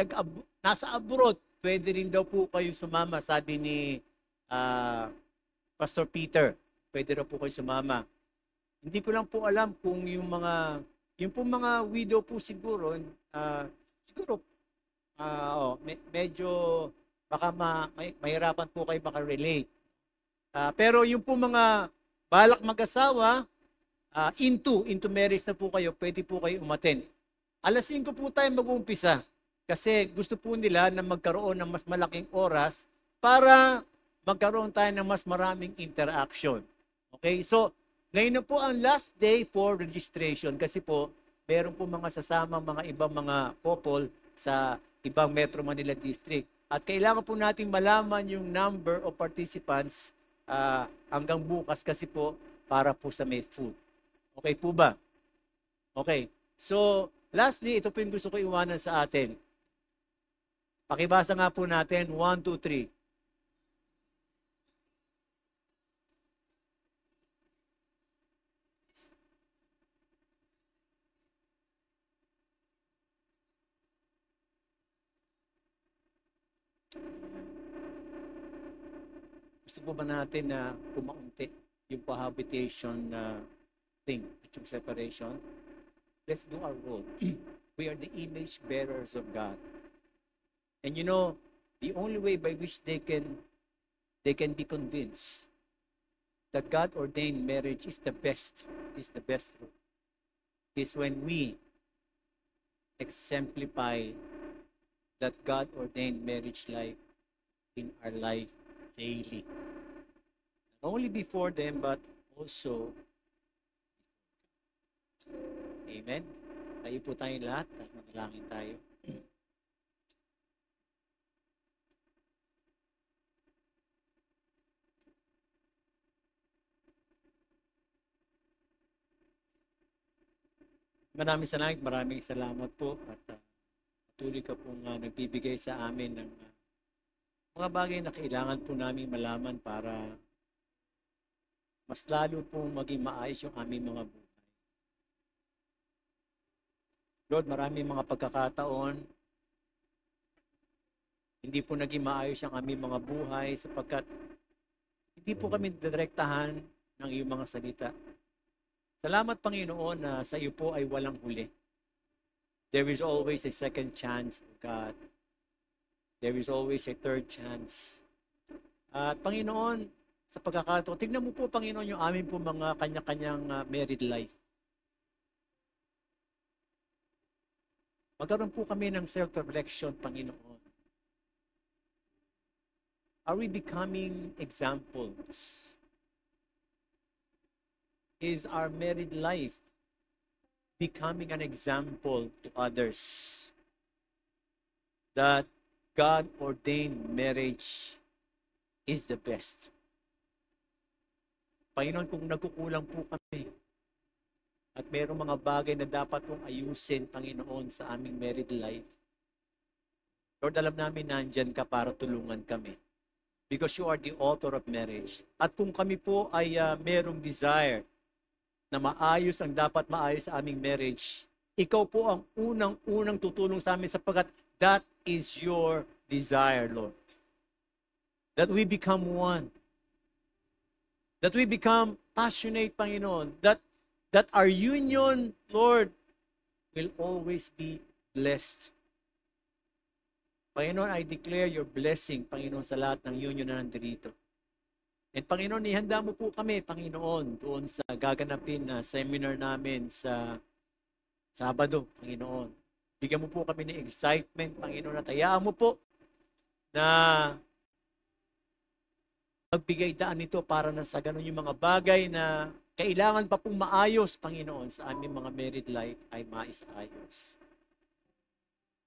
nasa abroad, pwede rin daw po kayo sumama, sabi ni Pastor Peter. Pwede raw po kayo sumama. Hindi ko lang po alam kung yung mga widow po siguro, medyo baka mahirapan po kayo maka-relate. Pero yung po mga balak mag-asawa, into marriage na po kayo, pwede po kayo umattend. 5:00 po tayo mag-uumpisa kasi gusto po nila na magkaroon ng mas malaking oras para magkaroon tayo ng mas maraming interaction. Okay? So, ngayon na po ang last day for registration kasi po, meron po mga sasamang mga ibang mga couple sa ibang Metro Manila District. At kailangan po nating malaman yung number of participants hanggang bukas kasi po para po sa may food. Okay po ba? Okay. So, lastly, ito po yung gusto ko iwanan sa atin. Pakibasa nga po natin, 1, 2, 3. Gusto po ba natin na kumaunti yung cohabitation thing, yung separation? Let's do our role. We are the image bearers of God. And you know, the only way by which they can be convinced that God ordained marriage is the best route, is when we exemplify that God ordained marriage life in our life daily. Not only before them, but also. Amen. Tayo po tayong lahat at manalangin tayo. Maraming salamat po at patuloy ka pong nagbibigay sa amin ng mga bagay na kailangan po namin malaman para mas lalo pong maging maayos yung aming mga buhay. Lord, maraming mga pagkakataon, hindi po naging maayos ang aming mga buhay sapagkat hindi po kami direktahan ng iyong mga salita. Salamat, Panginoon, na sa iyo po ay walang huli. There is always a second chance, God. There is always a third chance. At Panginoon, sa pagkakataon, tignan mo po, Panginoon, yung amin po mga kanya-kanyang married life. Magkaroon po kami ng self-reflection, Panginoon. Are we becoming examples? Is our married life becoming an example to others that God-ordained marriage is the best? Panginoon, kung nagkukulang po kami at mayroong mga bagay na dapat pong ayusin, Panginoon, sa aming married life, Lord, alam namin nandyan ka para tulungan kami. Because you are the author of marriage. At kung kami po ay mayroong desire na maayos ang dapat maayos sa aming marriage, ikaw po ang unang tutulong sa amin sapagkat that is your desire, Lord. That we become one. That we become passionate, Panginoon. That our union, Lord, will always be blessed. Panginoon, I declare your blessing, Panginoon, sa lahat ng union na nandito. And Panginoon, ihanda mo po kami, Panginoon, doon sa gaganapin na seminar namin sa Sabado, Panginoon. Bigyan mo po kami ng excitement, Panginoon, at hayaan mo po na magbigay daan nito para na sa ganun yung mga bagay na kailangan pa pong maayos, Panginoon, sa aming mga married life ay maisayos.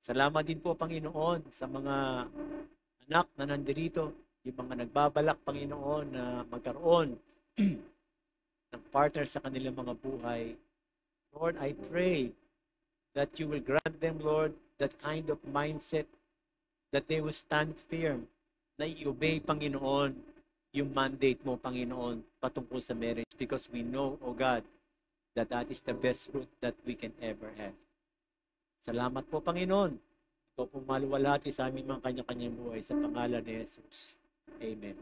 Salamat din po, Panginoon, sa mga anak na nandirito, yung mga nagbabalak, Panginoon, na magkaroon ng partner sa kanilang mga buhay. Lord, I pray that you will grant them, Lord, that kind of mindset that they will stand firm na i-obey, Panginoon, yung mandate mo, Panginoon, patungkol sa marriage because we know, O God, that that is the best fruit that we can ever have. Salamat po, Panginoon. Ito po maluwalhati sa aming mga kanya-kanyang buhay sa pangalan ni Jesus. Amen.